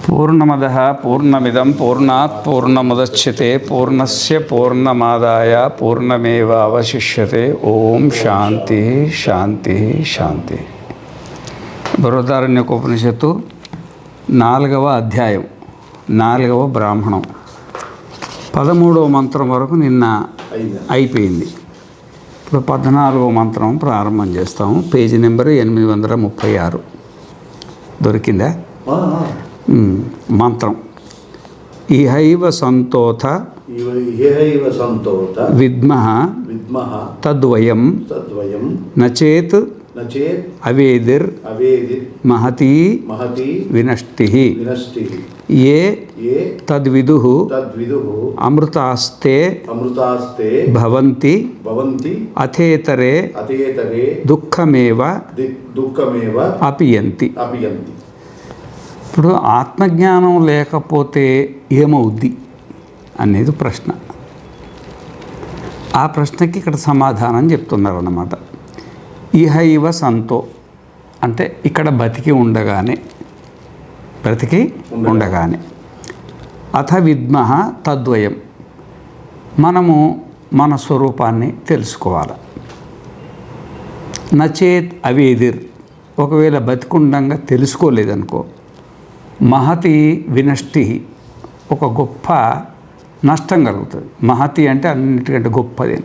పూర్ణమదః పూర్ణమిదం పూర్ణాత్ పూర్ణముదచ్యతే పూర్ణస్య పూర్ణమాదాయ పూర్ణమేవావశిష్యతే. ఓం శాంతి శాంతి శాంతి. బృహదారణ్యకోపనిషత్తు 4వ అధ్యాయం 4వ బ్రాహ్మణం 13వ మంత్రం వరకు నిన్న అయిపోయింది. ఇప్పుడు 14వ మంత్రం ప్రారంభం చేస్తాము. పేజీ నెంబర్ 836 దొరికిందా? మంత్రం ఇహైవ సంతోత విద్మః తద్వయం నచేత్ అవేదిర్ మహతీ వినష్టిః ఏ తద్విదుః అమృతాస్తే భవంతి అథేతరే దుఃఖమేవ అపియంతి. ఇప్పుడు ఆత్మజ్ఞానం లేకపోతే ఏమవుద్ది అనేది ప్రశ్న. ఆ ప్రశ్నకి ఇక్కడ సమాధానం చెప్తున్నారు అన్నమాట. ఇహైవ సంతో అంటే ఇక్కడ బ్రతికి ఉండగానే అథ విద్మః తద్వయం మనము మన స్వరూపాన్ని తెలుసుకోవాలి. నచేత్ అవేదిర్ ఒకవేళ బతికుండంగా తెలుసుకోలేదనుకో మహతి వినష్టి ఒక గొప్ప నష్టం కలుగుతుంది. మహతి అంటే అన్నిటికంటే గొప్పది.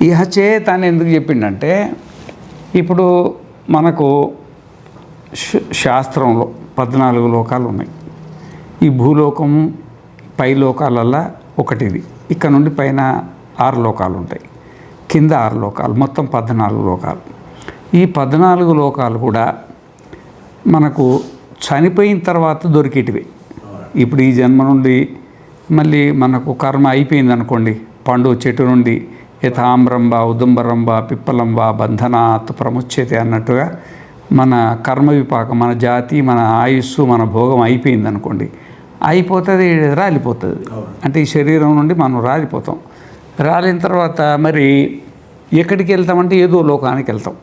ఇహ చేత్ అని ఎందుకు చెప్పిండంటే ఇప్పుడు మనకు శాస్త్రంలో 14 లోకాలు ఉన్నాయి. ఈ భూలోకము పై లోకాలల్లా ఒకటిది. ఇక్కడ నుండి పైన 6 లోకాలు ఉంటాయి, కింద 6 లోకాలు, మొత్తం 14 లోకాలు. ఈ 14 లోకాలు కూడా మనకు చనిపోయిన తర్వాత దొరికేటివి. ఇప్పుడు ఈ జన్మ నుండి మళ్ళీ మనకు కర్మ అయిపోయింది అనుకోండి, పండు చెట్టు నుండి యథామ్రంబ ఉదంబరంబ పిప్పలంబ బంధనాత్ ప్రముచ్యతే అన్నట్టుగా మన కర్మ విపాకం, మన జాతి, మన ఆయుస్సు, మన భోగం అయిపోయింది అనుకోండి, అయిపోతుంది, రాలిపోతుంది. అంటే ఈ శరీరం నుండి మనం రాలిపోతాం. రాలిన తర్వాత మరి ఎక్కడికి వెళ్తామంటే ఏదో లోకానికి వెళ్తాం.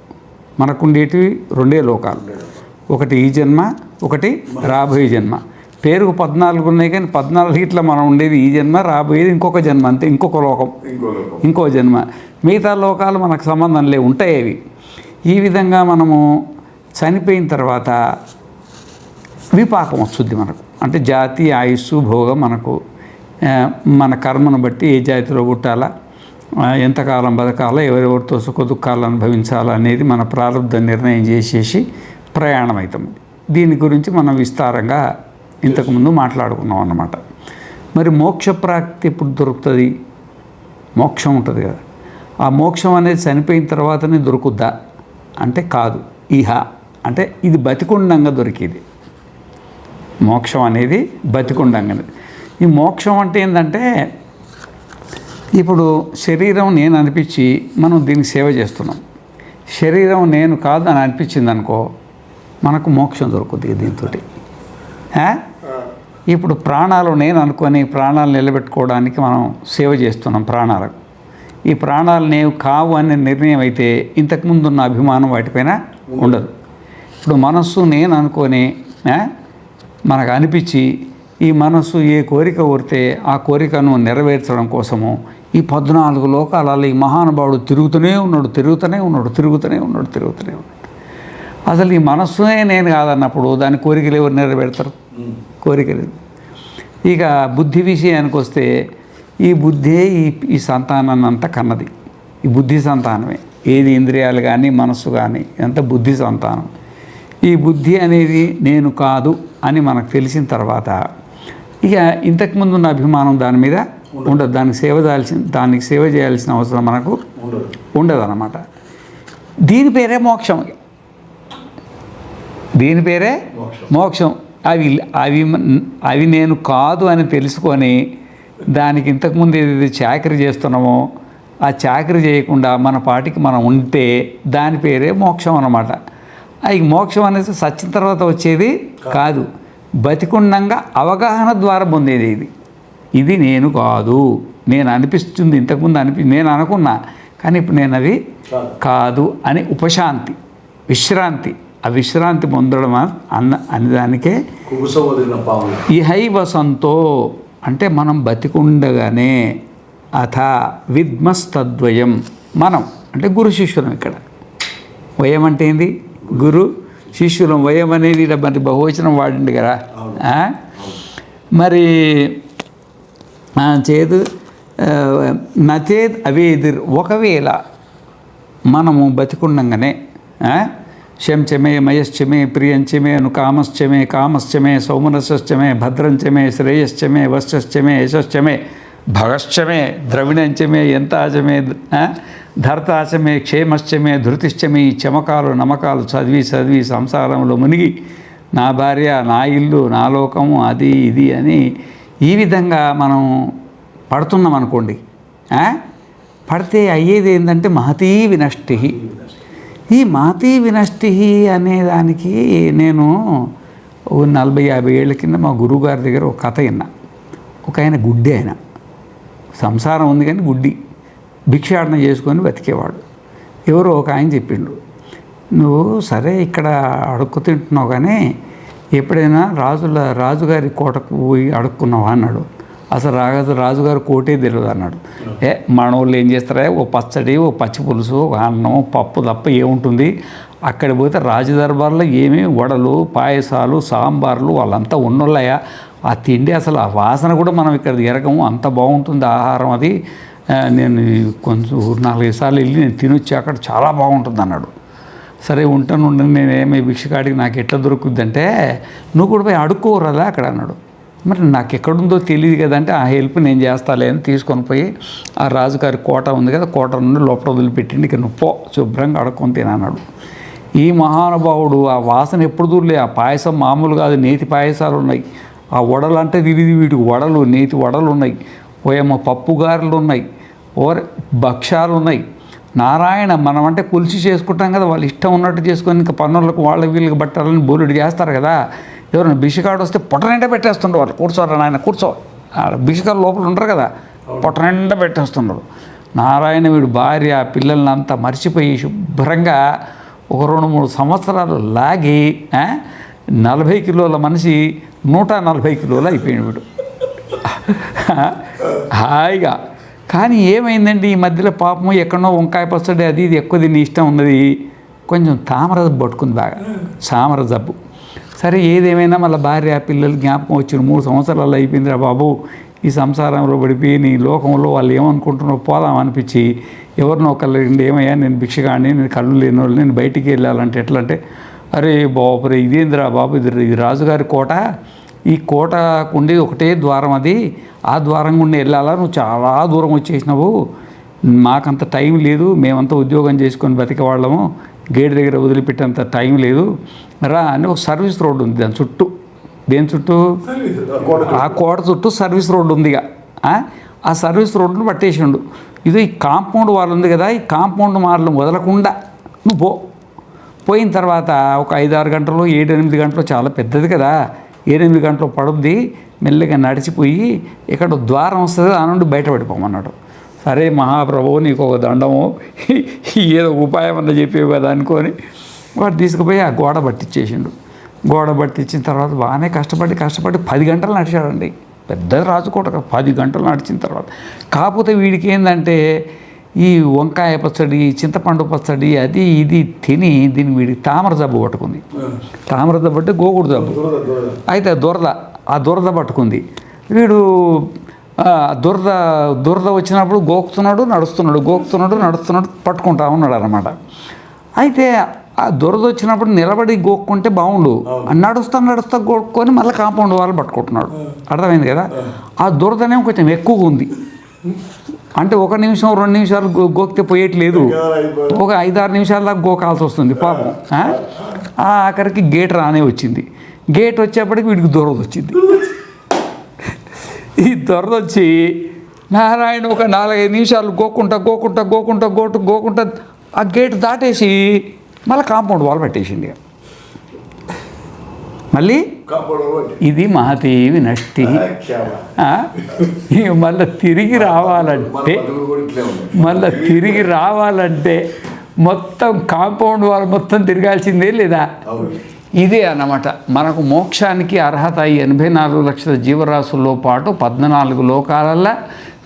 మనకుండేటివి 2 లోకాలు, ఒకటి ఈ జన్మ, ఒకటి రాబోయే జన్మ. పేరుకు 14 ఉన్నాయి కానీ 14 ఇట్లా మనం ఉండేది ఈ జన్మ, రాబోయేది ఇంకొక జన్మ, అంతే, ఇంకొక లోకం, ఇంకో జన్మ. మిగతా లోకాలు మనకు సంబంధం లేవు, ఉంటాయి అవి. ఈ విధంగా మనము చనిపోయిన తర్వాత విపాకం వస్తుంది మనకు. అంటే జాతి, ఆయుస్సు, భోగం మనకు మన కర్మను బట్టి ఏ జాతిలో పుట్టాలా, ఎంతకాలం బతకాలా, ఎవరెవరితో సుఖ దుఃఖాలు అనుభవించాలా అనేది మన ప్రారంభ నిర్ణయం చేసేసి ప్రయాణం అవుతాం. దీని గురించి మనం విస్తారంగా ఇంతకుముందు మాట్లాడుకున్నాం అన్నమాట. మరి మోక్ష ప్రాప్తి ఎప్పుడు దొరుకుతుంది? మోక్షం ఉంటుంది కదా, ఆ మోక్షం అనేది చనిపోయిన తర్వాతనే దొరుకుద్దా అంటే కాదు. ఇహ అంటే ఇది బతికుండంగా దొరికేది. మోక్షం అనేది బతికుండంగానే. ఈ మోక్షం అంటే ఏంటంటే ఇప్పుడు శరీరం నేను అనిపించి మనం దీనికి సేవ చేస్తున్నాం. శరీరం నేను కాదు అని అనిపించింది అనుకో, మనకు మోక్షం దొరుకుతుంది దీంతో. ఇప్పుడు ప్రాణాలు నేను అనుకొని ప్రాణాలు నిలబెట్టుకోవడానికి మనం సేవ చేస్తున్నాం ప్రాణాలకు. ఈ ప్రాణాలు నేను కావు అనే నిర్ణయం అయితే ఇంతకుముందు ఉన్న అభిమానం వాటిపైన ఉండదు. ఇప్పుడు మనస్సు నేను అనుకొని మనకు అనిపించి ఈ మనస్సు ఏ కోరిక కోరితే ఆ కోరికను నెరవేర్చడం కోసము ఈ 14 లోకాలలో ఈ మహానుభావుడు తిరుగుతూనే ఉన్నాడు. అసలు ఈ మనస్సునే నేను కాదన్నప్పుడు దాని కోరికలు ఎవరు నెరవేర్తారు? కోరిక లేదు. ఇక బుద్ధి విషయానికి వస్తే ఈ బుద్ధే ఈ సంతానాన్ని అంతా కన్నది. ఈ బుద్ధి సంతానమే. ఏది ఇంద్రియాలు కానీ మనస్సు కానీ అంతా బుద్ధి సంతానం. ఈ బుద్ధి అనేది నేను కాదు అని మనకు తెలిసిన తర్వాత ఇక ఇంతకుముందు ఉన్న అభిమానం దాని మీద ఉండదు. దానికి సేవ చేయాల్సిన అవసరం మనకు ఉండదు అన్నమాట. దీని పేరే మోక్షం. దీని పేరే మోక్షం. అవి నేను కాదు అని తెలుసుకొని దానికి ఇంతకుముందు ఏదైతే చాకరీ చేస్తున్నామో ఆ చాకరీ చేయకుండా మన పాటికి మనం ఉంటే దాని పేరే మోక్షం అన్నమాట. ఈ మోక్షం అనేది సచ్చిన తర్వాత వచ్చేది కాదు, బతికుండంగా అవగాహన ద్వారా పొందేది. ఇది నేను కాదు, నేను అనిపిస్తుంది, ఇంతకుముందు నేను అనుకున్నా కానీ ఇప్పుడు నేను అది కాదు అని ఉపశాంతి, విశ్రాంతి, విశ్రాంతి పొందడం అనేదానికే ఇహైవ సంతో అంటే మనం బతికుండగానే అథ విద్మస్తద్వయం మనం అంటే గురు శిష్యులం. ఇక్కడ వయం అంటే ఏంది? గురు శిష్యులం. వయం అనేది మరి బహువచనం వాడింది కదా. మరి చేదు నచేద్ అవేదిర్ ఒకవేళ మనము బతికుండగానే శంచమే మయశ్చమే ప్రియంచమే అనుకామశ్చమే కామశ్చమే సౌమనశ్చమే భద్రంచమే శ్రేయశ్చమే వశ్చమే యశశ్చమే భగశ్చమే ద్రవిణంచమే ఎంతాచమే ధర్తాచమే క్షేమశ్చమే ధృతిశ్చమే ఈ చమకాలు నమ్మకాలు చదివి సంసారంలో మునిగి నా భార్య నా ఇల్లు నా లోకము అది ఇది అని ఈ విధంగా మనం పడుతున్నాం అనుకోండి. పడితే అయ్యేది ఏంటంటే మహతీ వినష్టి. ఈ మహతీ వినష్టి అనేదానికి నేను 40-50 ఏళ్ళ కింద మా గురువుగారి దగ్గర ఒక కథ విన్నా. ఒక ఆయన గుడ్డి, ఆయన సంసారం ఉంది కానీ గుడ్డి, భిక్షాటన చేసుకొని బతికేవాడు. ఎవరో ఒక ఆయన చెప్పిండు, నువ్వు సరే ఇక్కడ అడుక్కు తింటున్నావు కానీ ఎప్పుడైనా రాజుగారి కోటకు పోయి అడుక్కున్నావా అన్నాడు. అసలు రాజుగారి కోటే తెలియదు అన్నాడు. మనోళ్ళు ఏం చేస్తారా, ఓ పచ్చడి, ఓ పచ్చి పులుసు, ఒక అన్నం, పప్పు తప్ప ఏముంటుంది. అక్కడ పోతే రాజదర్బార్లో ఏమీ వడలు, పాయసాలు, సాంబార్లు వాళ్ళంతా ఉన్నోళ్ళయా. ఆ తిండి అసలు ఆ వాసన కూడా మనం ఇక్కడ ఎరగము, అంత బాగుంటుంది ఆహారం. అది నేను కొంచెం 4-5 సార్లు వెళ్ళి నేను తినొచ్చి అక్కడ చాలా బాగుంటుంది అన్నాడు. సరే ఉంటాను నేనేమి భిక్షకాడికి నాకు ఎట్లా దొరుకుద్దంటే నువ్వు కూడా పోయి అడుక్కోరదా అక్కడ అన్నాడు. మరి నాకు ఎక్కడుందో తెలియదు కదంటే ఆ హెల్ప్ నేను చేస్తాలే అని తీసుకొని పోయి ఆ రాజుగారి కోట ఉంది కదా, కోట నుండి లోపల వదిలిపెట్టిండి, ఇక నువ్వు పో శుభ్రంగా అడుక్కొని తినన్నాడు. ఈ మహానుభావుడు ఆ వాసన ఎప్పుడు దూరలే. ఆ పాయసం మామూలు కాదు, నేతి పాయసాలు ఉన్నాయి. ఆ వడలు అంటే వీటికి వడలు, నేతి వడలు ఉన్నాయి, ఓయేమో పప్పుగారెలు ఉన్నాయి, భక్ష్యాలు ఉన్నాయి. నారాయణ మనం అంటే పులిసి చేసుకుంటాం కదా, వాళ్ళు ఇష్టం ఉన్నట్టు చేసుకొని ఇంకా పన్నులకు వీళ్ళకి బట్టాలని బోలుడు చేస్తారు కదా. ఎవరైనా భిక్షకాడు వస్తే పొట్ట నిండా పెట్టేస్తుండ్రు, వాళ్ళు కూర్చోరా నాయన కూర్చో, భిక్షకాడు లోపల ఉండరు కదా, పొట్ట నిండా పెట్టేస్తుండ్రు. నారాయణ వీడు భార్య పిల్లల్ని అంతా మర్చిపోయి శుభ్రంగా ఒక 2-3 సంవత్సరాలు లాగి 40 కిలోల మనిషి 140 కిలోలు అయిపోయాడు వీడు హాయిగా. కానీ ఏమైందండి ఈ మధ్యలో పాపము ఎక్కడో వంకాయ పచ్చడి అది ఇది ఎక్కువ తిని ఇష్టం ఉన్నది, కొంచెం తామర జబ్బు పట్టుకుంది, బాగా సామర జబ్బు. సరే ఏదేమైనా మళ్ళీ భార్య పిల్లలు జ్ఞాపకం వచ్చిన 3 సంవత్సరాలు అయిపోయిందిరా బాబు, ఈ సంసారంలో పడిపోయి నీ లోకంలో వాళ్ళు ఏమనుకుంటున్నారో పోదాం అనిపించి ఎవరినో ఒకళ్ళు ఏమయ్యా నేను భిక్షగాడిని, నేను కళ్ళు లేని వాళ్ళు, నేను బయటికి వెళ్ళాలంటే ఎట్లా అంటే, అరే బాబు ఇదేందిరా బాబు, ఇది రాజుగారి కోట, ఈ కోటకు ఉండేది ఒకటే ద్వారం, అది ఆ ద్వారం గుండా వెళ్ళాలా, నువ్వు చాలా దూరం వచ్చేసినావు, మాకంత టైం లేదు, మేమంతా ఉద్యోగం చేసుకొని బతికేవాళ్ళము, గేట్ దగ్గర వదిలిపెట్టేంత టైం లేదు రా అని ఒక సర్వీస్ రోడ్డు ఉంది దాని చుట్టూ. దేని చుట్టూ? ఆ కోట చుట్టూ సర్వీస్ రోడ్డు ఉందిగా. ఆ సర్వీస్ రోడ్డును పట్టేసిండు. ఇది ఈ కాంపౌండ్ వాళ్ళు ఉంది కదా, ఈ కాంపౌండ్ మార్లు వదలకుండా నువ్వు పోయిన తర్వాత ఒక 5-6 గంటలు 7-8 గంటలు, చాలా పెద్దది కదా, 7-8 గంటలు పడుద్ది, మెల్లగా నడిచిపోయి ఇక్కడ ద్వారం వస్తుంది, ఆ నుండి బయటపడిపోమన్నాడు. సరే మహాప్రభువు నీకు ఒక దండము, ఏదో ఉపాయం అన్న చెప్పేవి కదా అనుకొని వాడు తీసుకుపోయి ఆ గోడ పట్టించేసిండు. గోడ పట్టించిన తర్వాత బాగానే కష్టపడి 10 గంటలు నడిచాడండి. పెద్ద రాజుకోట 10 గంటలు నడిచిన తర్వాత. కాకపోతే వీడికి ఏంటంటే ఈ వంకాయ పచ్చడి, చింతపండు పచ్చడి అది ఇది తిని వీడికి తామర జబ్బు పట్టుకుంది. తామర జబ్బు అంటే గోకుడు జబ్బు. అయితే ఆ దురద పట్టుకుంది. వీడు దురద వచ్చినప్పుడు గోకుతున్నాడు నడుస్తున్నాడు పట్టుకుంటా ఉన్నాడు అన్నమాట. అయితే ఆ దురద వచ్చినప్పుడు నిలబడి గోక్కుంటే బాగుండు, నడుస్తా గోక్కొని మళ్ళీ కాంపౌండ్ వాళ్ళు పట్టుకుంటున్నాడు. అర్థమైంది కదా. ఆ దురదనేమో కొంచెం ఎక్కువగా ఉంది. అంటే 1 నిమిషం 2 నిమిషాలు గోకితే పోయేట్లేదు, ఒక 5-6 నిమిషాల దాకా గోకాల్సి వస్తుంది పాపం. ఆఖరికి గేట్ రానే వచ్చింది. గేట్ వచ్చేప్పటికి వీడికి దురద వచ్చింది. ఈ దురద వచ్చి నారాయణ ఒక 4-5 నిమిషాలు గోకుంటా ఆ గేట్ దాటేసి మళ్ళీ కాంపౌండ్ వాల్ పెట్టేసింది. మళ్ళీ ఇది మహతీ వినష్టి. మళ్ళీ తిరిగి రావాలంటే మొత్తం కాంపౌండ్ వాళ్ళు మొత్తం తిరగాల్సిందే లేదా? ఇదే అన్నమాట మనకు మోక్షానికి అర్హత. 84 లక్షల జీవరాశుల్లో పాటు 14 లోకాలల్లో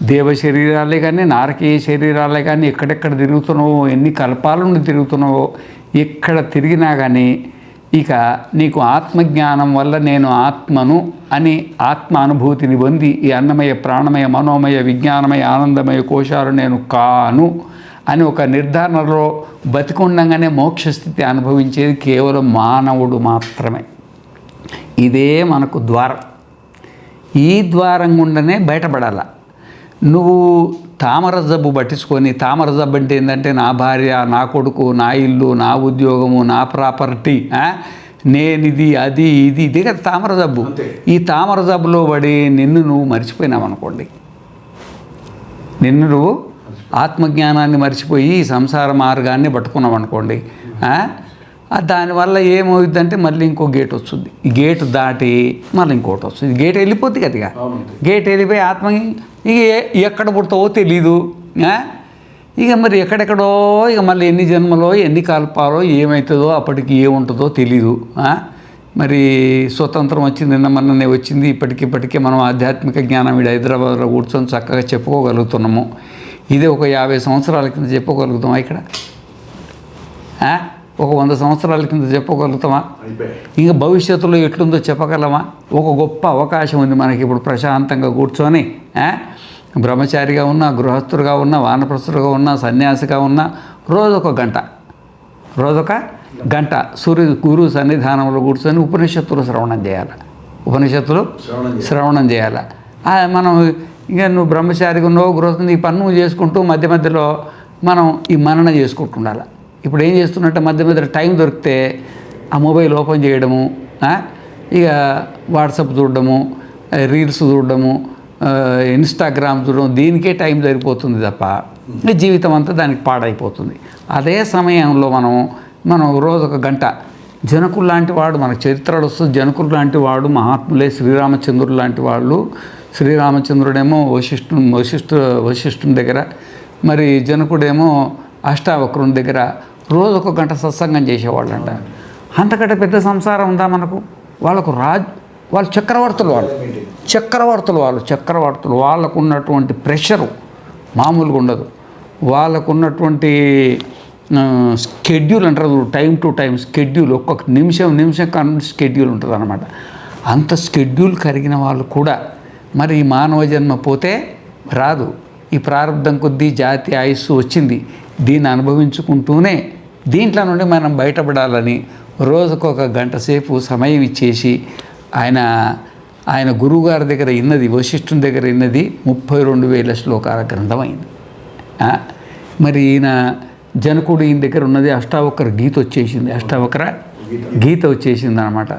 దేవ శరీరాలే కానీ నారకీయ శరీరాలే కానీ ఎక్కడెక్కడ తిరుగుతున్నావో, ఎన్ని కల్పాల నుండి తిరుగుతున్నావో, ఎక్కడ తిరిగినా కానీ ఇక నీకు ఆత్మజ్ఞానం వల్ల నేను ఆత్మను అని ఆత్మ అనుభూతిని పొంది ఈ అన్నమయ ప్రాణమయ మనోమయ విజ్ఞానమయ ఆనందమయ కోశాలు నేను కాను అని ఒక నిర్ధారణలో బతికుండగానే మోక్షస్థితి అనుభవించేది కేవలం మానవుడు మాత్రమే. ఇదే మనకు ద్వారం. ఈ ద్వారం గుండానే బయటపడాల. నువ్వు తామర జబ్బు పట్టించుకొని, తామర జబ్బు అంటే ఏంటంటే నా భార్య, నా కొడుకు, నా ఇల్లు, నా ఉద్యోగము, నా ప్రాపర్టీ, నేనిది అది ఇది ఇదే కదా తామర జబ్బు. ఈ తామర జబ్బులో పడి నిన్ను నువ్వు మర్చిపోయినావు అనుకోండి, నిన్ను నువ్వు ఆత్మజ్ఞానాన్ని మర్చిపోయి సంసార మార్గాన్ని పట్టుకున్నావు అనుకోండి, దానివల్ల ఏమవుతుందంటే మళ్ళీ ఇంకో గేట్ వస్తుంది. ఈ గేటు దాటి మళ్ళీ ఇంకోటి వస్తుంది. గేట్ వెళ్ళిపోతుంది కదా. ఇక గేట్ వెళ్ళిపోయి ఆత్మ ఇక ఎక్కడ పుడతావో తెలీదు. ఇక మరి ఎక్కడెక్కడో ఇక మళ్ళీ ఎన్ని జన్మలో ఎన్ని కల్పాలో ఏమవుతుందో అప్పటికి ఏముంటుందో తెలీదు. మరి స్వతంత్రం వచ్చింది, నిన్న మొన్ననే వచ్చింది. ఇప్పటికిప్పటికే మనం ఆధ్యాత్మిక జ్ఞానం వీడు హైదరాబాద్లో కూర్చొని చక్కగా చెప్పుకోగలుగుతున్నాము. ఇదే ఒక 50 సంవత్సరాల కింద చెప్పుకోగలుగుతామా? ఇక్కడ ఒక 100 సంవత్సరాల కింద చెప్పుకోగలుగుతామా? ఇంకా భవిష్యత్తులో ఎట్లుందో చెప్పగలమా? ఒక గొప్ప అవకాశం ఉంది మనకి ఇప్పుడు. ప్రశాంతంగా కూర్చొని బ్రహ్మచారిగా ఉన్నా, గృహస్థుడుగా ఉన్నా, వానప్రస్థుడుగా ఉన్నా, సన్యాసిగా ఉన్నా రోజొక గంట గురువు సన్నిధానంలో కూర్చొని ఉపనిషత్తులు శ్రవణం చేయాలి. శ్రవణం చేయాలి. మనం ఇంకా నువ్వు బ్రహ్మచారిగా ఉన్నావు, గృహస్థు, ఈ పన్ను చేసుకుంటూ మధ్య మధ్యలో మనం ఈ మనన చేసుకుంటుండాలి. ఇప్పుడు ఏం చేస్తున్నట్టే మధ్య మధ్యలో టైం దొరికితే ఆ మొబైల్ ఓపెన్ చేయడము, ఇక వాట్సాప్ చూడడము, రీల్స్ చూడడము, ఇన్స్టాగ్రామ్ చూడడం, దీనికే టైం సరిపోతుంది తప్ప జీవితం అంతా దానికి పాడైపోతుంది. అదే సమయంలో మనం రోజు ఒక గంట జనకులు లాంటి వాడు, మనకు చరిత్రలు వస్తుంది. జనకులు లాంటి వాడు మహాత్ములే. శ్రీరామచంద్రుడు లాంటి వాళ్ళు. శ్రీరామచంద్రుడేమో వశిష్ఠుని దగ్గర, మరి జనకుడేమో అష్టావక్రుని దగ్గర రోజు ఒక గంట సత్సంగం చేసేవాళ్ళంట. అంతకంటే పెద్ద సంసారం ఉందా మనకు? వాళ్ళు చక్రవర్తులు, వాళ్ళకు ఉన్నటువంటి ప్రెషరు మామూలుగా ఉండదు. వాళ్ళకున్నటువంటి స్కెడ్యూల్ అంటారు, టైం టు టైం స్కెడ్యూల్, ఒక్కొక్క నిమిషం కానీ స్కెడ్యూల్ ఉంటుంది అన్నమాట. అంత స్కెడ్యూల్ కరిగిన వాళ్ళు కూడా మరి ఈ మానవ జన్మ పోతే రాదు. ఈ ప్రారంధం కొద్దీ జాతి ఆయుస్సు వచ్చింది. దీన్ని అనుభవించుకుంటూనే దీంట్లో నుండి మనం బయటపడాలని రోజుకొక గంట సేపు సమయం ఇచ్చేసి ఆయన గురువుగారి దగ్గర ఇన్నది, వశిష్ఠుని దగ్గర ఇన్నది 32,000 శ్లోకాల గ్రంథం అయింది. మరి జనకుడు ఈయన దగ్గర ఉన్నది అష్టావక్ర గీత వచ్చేసింది అనమాట.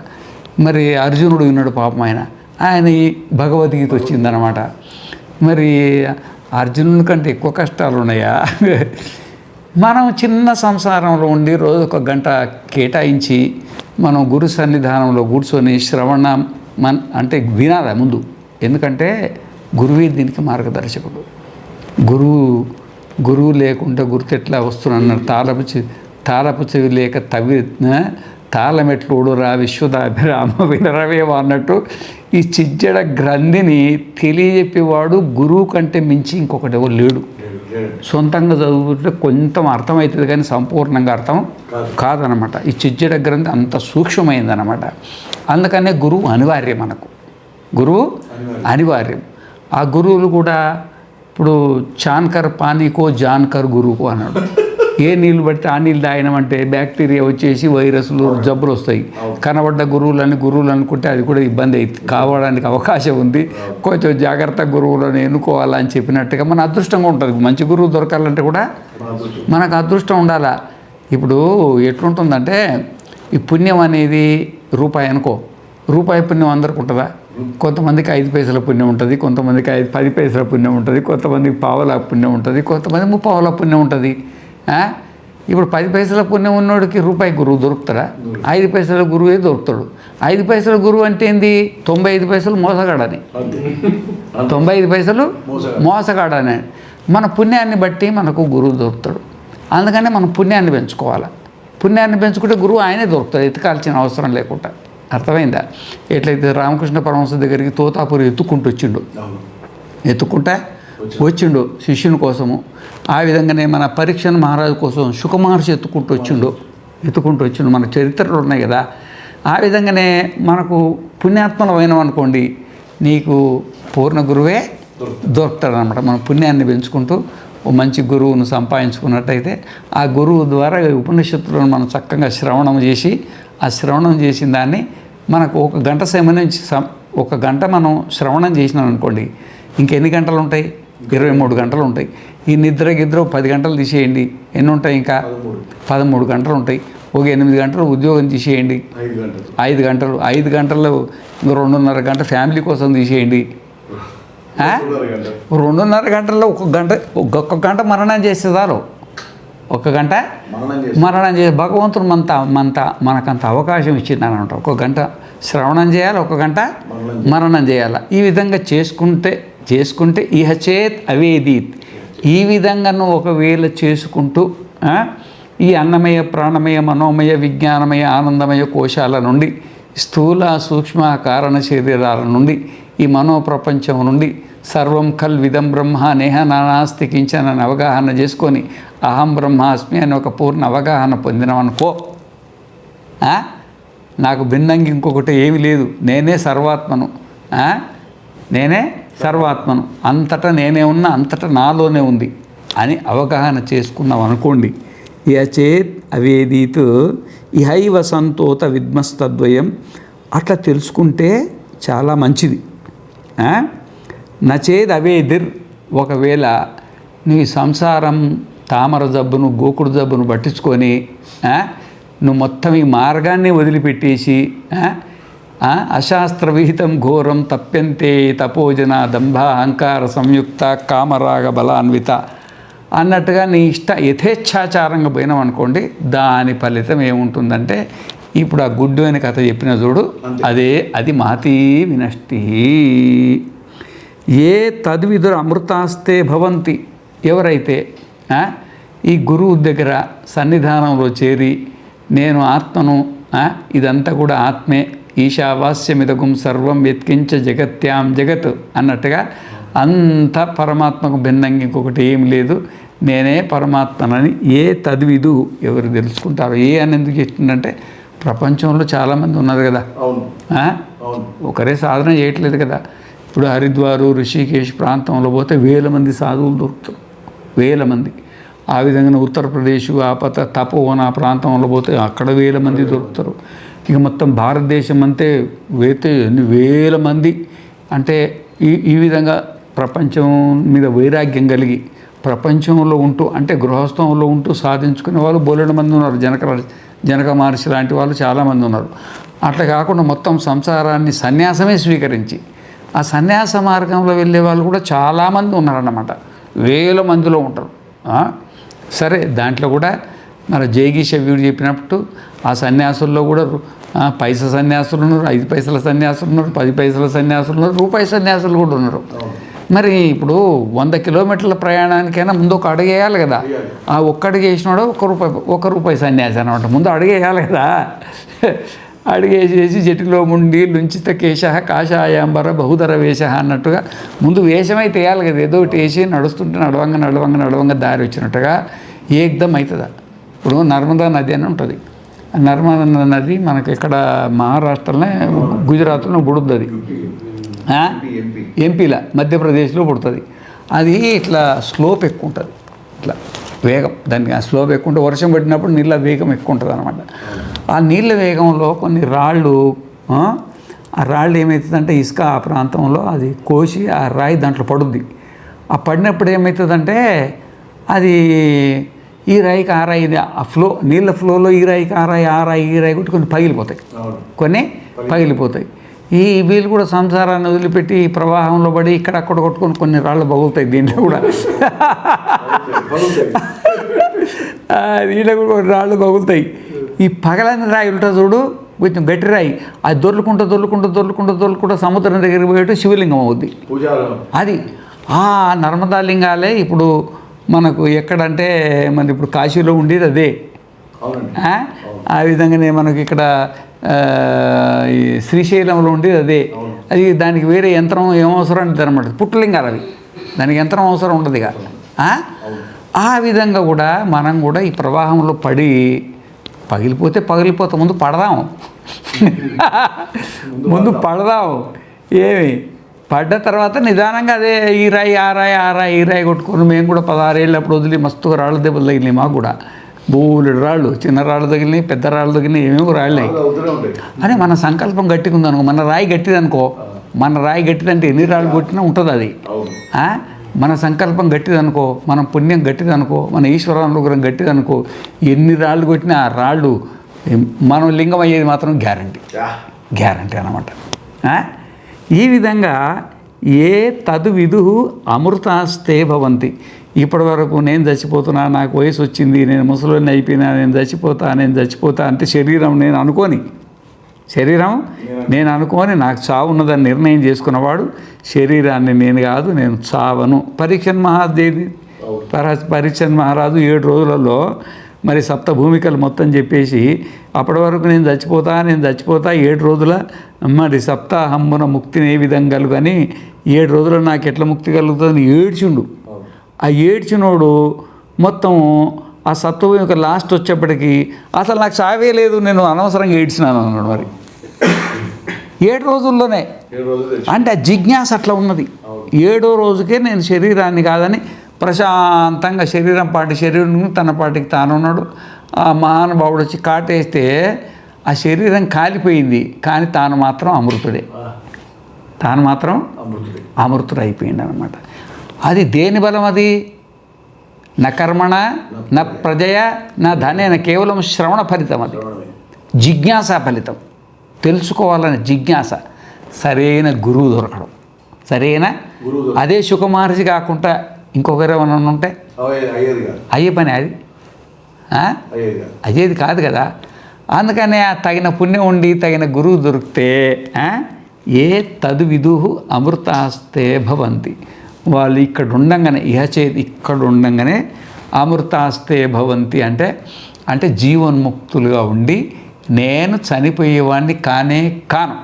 మరి అర్జునుడు విన్నాడు పాపం, ఆయన ఈ భగవద్గీత వచ్చిందనమాట. మరి అర్జునుడి కంటే ఎక్కువ కష్టాలు ఉన్నాయా? మనం చిన్న సంసారంలో ఉండి రోజు ఒక గంట కేటాయించి మనం గురు సన్నిధానంలో కూర్చొని అంటే వినాలి ముందు. ఎందుకంటే గురువే దీనికి మార్గదర్శకుడు. గురువు లేకుండా గుర్తెట్లా వస్తున్నారు. తాళపు చెవి లేక తాళమెట్లుడురా విశ్వదాభిరామ వినరవేవా అన్నట్టు ఈ చిజ్జడ గ్రంథిని తెలియజెప్పేవాడు గురువు కంటే మించి ఇంకొకటి ఎవరు లేడు. సొంతంగా చదువుతుంటే కొంత అర్థమవుతుంది కానీ సంపూర్ణంగా అర్థం కాదనమాట. ఈ చిజ్జడ గ్రంథి అంత సూక్ష్మమైందనమాట. అందుకనే గురువు అనివార్యం, మనకు గురువు అనివార్యం. ఆ గురువులు కూడా ఇప్పుడు చాన్కర్ పానీకో జాన్కర్ గురువుకో అన్నాడు. ఏ నీళ్ళు పడితే ఆ నీళ్ళు తాగినామంటే బ్యాక్టీరియా వచ్చేసి వైరస్లు జబ్బులు వస్తాయి. కనబడ్డ గురువులు అనుకుంటే అది కూడా ఇబ్బంది అవుతుంది, కావడానికి అవకాశం ఉంది. కొంచెం జాగ్రత్త గురువులను ఎన్నుకోవాలని చెప్పినట్టుగా మన అదృష్టంగా ఉంటుంది. మంచి గురువు దొరకాలంటే కూడా మనకు అదృష్టం ఉండాలా. ఇప్పుడు ఎట్లుంటుందంటే ఈ పుణ్యం అనేది రూపాయి అనుకో, రూపాయి పుణ్యం అందరికి ఉంటుందా? కొంతమందికి 5 పైసల పుణ్యం ఉంటుంది, కొంతమందికి 10 పైసల పుణ్యం ఉంటుంది, కొంతమందికి పావల పుణ్యం ఉంటుంది, కొంతమంది 30 పావల పుణ్యం ఉంటుంది. ఇప్పుడు 10 పైసల పుణ్యం ఉన్నోడికి రూపాయి గురువు దొరుకుతారా? 5 పైసల గురువే దొరుకుతాడు. 5 పైసల గురువు అంటే ఏంది? 95 పైసలు మోసగాడని. 95 పైసలు మోసగాడని. మన పుణ్యాన్ని బట్టి మనకు గురువు దొరుకుతాడు. అందుకనే మనం పుణ్యాన్ని పెంచుకోవాలి. పుణ్యాన్ని పెంచుకుంటే గురువు ఆయనే దొరుకుతాడు, ఎత్తుకాల్సిన అవసరం లేకుండా. అర్థమైందా? ఎట్లయితే రామకృష్ణ పరమహంస దగ్గరికి తోతాపురి ఎత్తుకుంటా వచ్చిండు శిష్యుని కోసము, ఆ విధంగానే మన పరీక్షను మహారాజు కోసం శుకమహర్షి ఎత్తుకుంటూ వచ్చిండు. మన చరిత్రలు ఉన్నాయి కదా. ఆ విధంగానే మనకు పుణ్యాత్మలం అయినాం అనుకోండి, నీకు పూర్ణ గురువే దొరుకుతాడు అనమాట. మనం పుణ్యాన్ని పెంచుకుంటూ ఓ మంచి గురువును సంపాదించుకున్నట్టయితే ఆ గురువు ద్వారా ఉపనిషత్తులను మనం చక్కగా శ్రవణం చేసి, ఆ శ్రవణం చేసిన దాన్ని మనకు 1 గంట సమయం నుంచి 1 గంట మనం శ్రవణం చేసినాం అనుకోండి, ఇంకెన్ని గంటలు ఉంటాయి? 23 గంటలు ఉంటాయి. ఈ నిద్ర 10 గంటలు తీసేయండి, ఎన్ని ఉంటాయి? ఇంకా 13 గంటలు ఉంటాయి. ఒక 8 గంటలు ఉద్యోగం తీసేయండి, 5 గంటలు. 5 గంటలు 2.5 గంట ఫ్యామిలీ కోసం తీసేయండి. 2.5 గంటల్లో 1 గంట మరణం చేస్తే చాలు. 1 గంట మరణం చేసి భగవంతుడు మనకంత అవకాశం ఇచ్చిందని అంట. 1 గంట శ్రవణం చేయాలి, 1 గంట మరణం చేయాలి. ఈ విధంగా చేసుకుంటే ఇహ చేత్ అవేదీత్. ఈ విధంగా నువ్వు ఒకవేళ చేసుకుంటూ ఈ అన్నమయ ప్రాణమయ మనోమయ విజ్ఞానమయ ఆనందమయ కోశాల నుండి, స్థూల సూక్ష్మ కారణ శరీరాల నుండి, ఈ మనోప్రపంచం నుండి సర్వం కల్విదం బ్రహ్మ నేహ నానాస్తి కించనని అవగాహన చేసుకొని అహం బ్రహ్మాస్మి అని ఒక పూర్ణ అవగాహన పొందినామనుకో, నాకు భిన్నంగా ఇంకొకటి ఏమీ లేదు, నేనే సర్వాత్మను, అంతటా నేనే ఉన్నా, అంతటా నాలోనే ఉంది అని అవగాహన చేసుకున్నాం అనుకోండి. యచేత్ అవేదీత్ ఇహైవ సంతోత విద్మస్తద్వయం. అట్లా తెలుసుకుంటే చాలా మంచిది. నచేద్ అవేదిర్. ఒకవేళ నీ సంసారం తామర జబ్బును గోకుడు జబ్బును పట్టించుకొని నువ్వు మొత్తం ఈ మార్గాన్ని వదిలిపెట్టేసి అశాస్త్ర విహితం ఘోరం తప్యంతే తపోజన దంభ అహంకార సంయుక్త కామరాగ బలాన్విత అన్నట్టుగా నీ యథేచ్ఛాచారంగా పోయినాం అనుకోండి, దాని ఫలితం ఏముంటుందంటే ఇప్పుడు ఆ గుడ్డు అని కథ చెప్పిన చూడు, అది మహతీ వినష్టి. ఏ తద్విదురు అమృతాస్తే భవంతి. ఎవరైతే ఈ గురువు దగ్గర సన్నిధానంలో చేరి నేను ఆత్మను, ఇదంతా కూడా ఆత్మే, ఈశావాస్యమిదగుం సర్వం యత్కించ జగత్యాం జగత్ అన్నట్టుగా అంత పరమాత్మకు భిన్నంగా ఇంకొకటి ఏం లేదు, నేనే పరమాత్మనని ఏ తద్విదు ఎవరు తెలుసుకుంటారో. ఏ అని ఎందుకు చెప్తుందంటే ప్రపంచంలో చాలామంది ఉన్నారు కదా, ఒకరే సాధన చేయట్లేదు కదా. ఇప్పుడు హరిద్వారు ఋషికేశ్ ప్రాంతంలో పోతే 1000 మంది సాధువులు దొరుకుతారు, 1000 మంది. ఆ విధంగా ఉత్తరప్రదేశ్ తపోవన ప్రాంతంలో పోతే అక్కడ 1000 మంది దొరుకుతారు. ఇక మొత్తం భారతదేశం అంతే వేతే 1000 మంది. అంటే ఈ విధంగా ప్రపంచం మీద వైరాగ్యం కలిగి ప్రపంచంలో ఉంటూ, అంటే గృహస్థంలో ఉంటూ సాధించుకునే వాళ్ళు బోలెడు మంది ఉన్నారు. జనక మహర్షి లాంటి వాళ్ళు చాలామంది ఉన్నారు. అట్లా కాకుండా మొత్తం సంసారాన్ని సన్యాసమే స్వీకరించి ఆ సన్యాస మార్గంలో వెళ్ళే వాళ్ళు కూడా చాలామంది ఉన్నారన్నమాట, 1000 మందిలో ఉంటారు. సరే, దాంట్లో కూడా మన జైగీష వీడు చెప్పినట్టు ఆ సన్యాసుల్లో కూడా పైసా సన్యాసులు ఉన్నారు, 5 పైసల సన్యాసులు ఉన్నారు, 10 పైసల సన్యాసులు ఉన్నారు, రూపాయి సన్యాసులు కూడా ఉన్నారు. మరి ఇప్పుడు 100 కిలోమీటర్ల ప్రయాణానికైనా ముందు ఒక అడుగు వేయాలి కదా. ఆ ఒక్క అడుగు వేసినాడు ₹1 రూపాయి సన్యాసి అనమాట. ముందు అడుగు వేయాలి కదా. అడిగేసేసి జటిలో ముండి లుంచిత కేశ కాషాయాంబర బహుధర వేష అన్నట్టుగా ముందు వేషమైతే వేయాలి కదా. ఏదో ఒకటి వేసి నడుస్తుంటే నడవంగా దారి వచ్చినట్టుగా ఏకదం అవుతుందా. ఇప్పుడు నర్మదా నది అని ఉంటుంది. నర్మదా నది మనకి ఇక్కడ మహారాష్ట్రలోనే గుజరాత్లో పుడుతుంది, ఎంపీలో మధ్యప్రదేశ్లో పుడుతుంది. అది ఇట్లా స్లోప్ ఎక్కువ ఉంటుంది, ఇట్లా వేగం, దానికి ఆ స్లోప్ ఎక్కువ ఉంటే వర్షం పడినప్పుడు నీళ్ళ వేగం ఎక్కువ ఉంటుంది అనమాట. ఆ నీళ్ళ వేగంలో కొన్ని రాళ్ళు, ఆ రాళ్ళు ఏమవుతుందంటే ఇసుక ఆ ప్రాంతంలో అది కోసి ఆ రాయి దాంట్లో పడుద్ది. ఆ పడినప్పుడు ఏమవుతుందంటే అది ఈ రాయికి ఆ రాయి, ఆ నీళ్ళ ఫ్లోలో ఈ రాయికి ఆ రాయి కొట్టి కొన్ని పగిలిపోతాయి. ఈ వీళ్ళు కూడా సంసారాన్ని వదిలిపెట్టి ప్రవాహంలో పడి ఇక్కడక్కడ కొట్టుకొని కొన్ని రాళ్ళు పగులుతాయి. దీంట్లో కూడా దీంట్లో కూడా కొన్ని రాళ్ళు పగులుతాయి. ఈ పగలని రాయి ఉంటుంది చూడు, కొంచెం గట్టి రాయి, అది దొర్లుకుంటూ సముద్రం దగ్గరికి పోయేట్టు శివలింగం అవుద్ది. అది ఆ నర్మదా లింగాలే ఇప్పుడు మనకు ఎక్కడంటే మన ఇప్పుడు కాశీలో ఉండేది అదే. ఆ విధంగానే మనకి ఇక్కడ ఈ శ్రీశైలంలో ఉండేది అదే. అది దానికి వేరే యంత్రం ఏమవసరం అంటే అనమాట, పుట్టలింగాలు అవి, దానికి యంత్రం అవసరం ఉండదు ఇక. ఆ విధంగా కూడా మనం కూడా ఈ ప్రవాహంలో పడి పగిలిపోతే ముందు పడదాము ముందు పడదాము. ఏమి పడ్డ తర్వాత నిదానంగా అదే ఈ రాయి ఆ రాయి ఈ రాయి కొట్టుకొని మేము కూడా 16 ఏళ్ళు అప్పుడు వదిలి మస్తుగా రాళ్ళ దెబ్బలు తగిలినాయి. మాకు కూడా బోలెడు రాళ్ళు, చిన్న రాళ్ళు తగిలినాయి, పెద్ద రాళ్ళు తగిలినాయి, ఏమేమో రాళ్ళాయి. అని మన సంకల్పం గట్టిగా ఉందనుకో, మన రాయి గట్టిదనుకో, మన రాయి గట్టిదంటే ఎన్ని రాళ్ళు కొట్టినా ఉంటుంది అది. మన సంకల్పం గట్టిదనుకో, మన పుణ్యం గట్టిదనుకో, మన ఈశ్వరానుగ్రహం గట్టిదనుకో, ఎన్ని రాళ్ళు కొట్టినా ఆ రాళ్ళు మనం లింగం అయ్యేది మాత్రం గ్యారంటీ అన్నమాట. ఈ విధంగా ఏ తదు విధు అమృతాస్తే భవంతి. ఇప్పటి వరకు నేను చచ్చిపోతున్నా, నాకు వయసు వచ్చింది, నేను ముసలిని అయిపోయినా, నేను చచ్చిపోతా అంటే శరీరం నేను అనుకోని నాకు చావు ఉన్నదని నిర్ణయం చేసుకున్నవాడు శరీరాన్ని నేను కాదు, నేను చావను. పరీక్షన్ మహారాజు 7 రోజులలో మరి 7 భూమికలు మొత్తం చెప్పేసి అప్పటి వరకు నేను చచ్చిపోతా 7 రోజుల మరి సప్తాహంబున ముక్తిని ఏ విధంగా కలుగని 7 రోజుల్లో నాకు ఎట్లా ముక్తి కలుగుతుందని ఏడ్చిండు. ఆ ఏడ్చినోడు మొత్తం ఆ 7 భూమిక లాస్ట్ వచ్చేప్పటికి అసలు నాకు చావే లేదు, నేను అనవసరంగా ఏడ్చినాను అన్నాడు. మరి 7 రోజుల్లోనే అంటే ఆ జిజ్ఞాస అట్లా ఉన్నది. 7వ రోజుకే నేను శరీరాన్ని కాదని ప్రశాంతంగా శరీరం తన పాటికి తానున్నాడు. ఆ మహానుభావుడు వచ్చి కాటేస్తే ఆ శరీరం కాలిపోయింది, కానీ తాను మాత్రం అమృతుడు అయిపోయింది అనమాట. అది దేని బలం? అది నా కర్మణ నా ప్రజయ నా ధనేన, కేవలం శ్రవణ ఫలితం. అది జిజ్ఞాస ఫలితం. తెలుసుకోవాలని జిజ్ఞాస, సరైన గురువు దొరకడం, అదే సుఖమహర్షి కాకుండా ఇంకొకరు ఏమైనా ఉంటే అయ్యే పని అది అయ్యేది కాదు కదా. అందుకనే తగిన పుణ్యం ఉండి తగిన గురువు దొరికితే ఏ తదు విదుహు అమృతాస్తే భవంతి. వాళ్ళు ఇక్కడ ఉండంగానే అమృతాస్తే భవంతి అంటే జీవన్ముక్తులుగా ఉండి నేను చనిపోయేవాడిని కాను,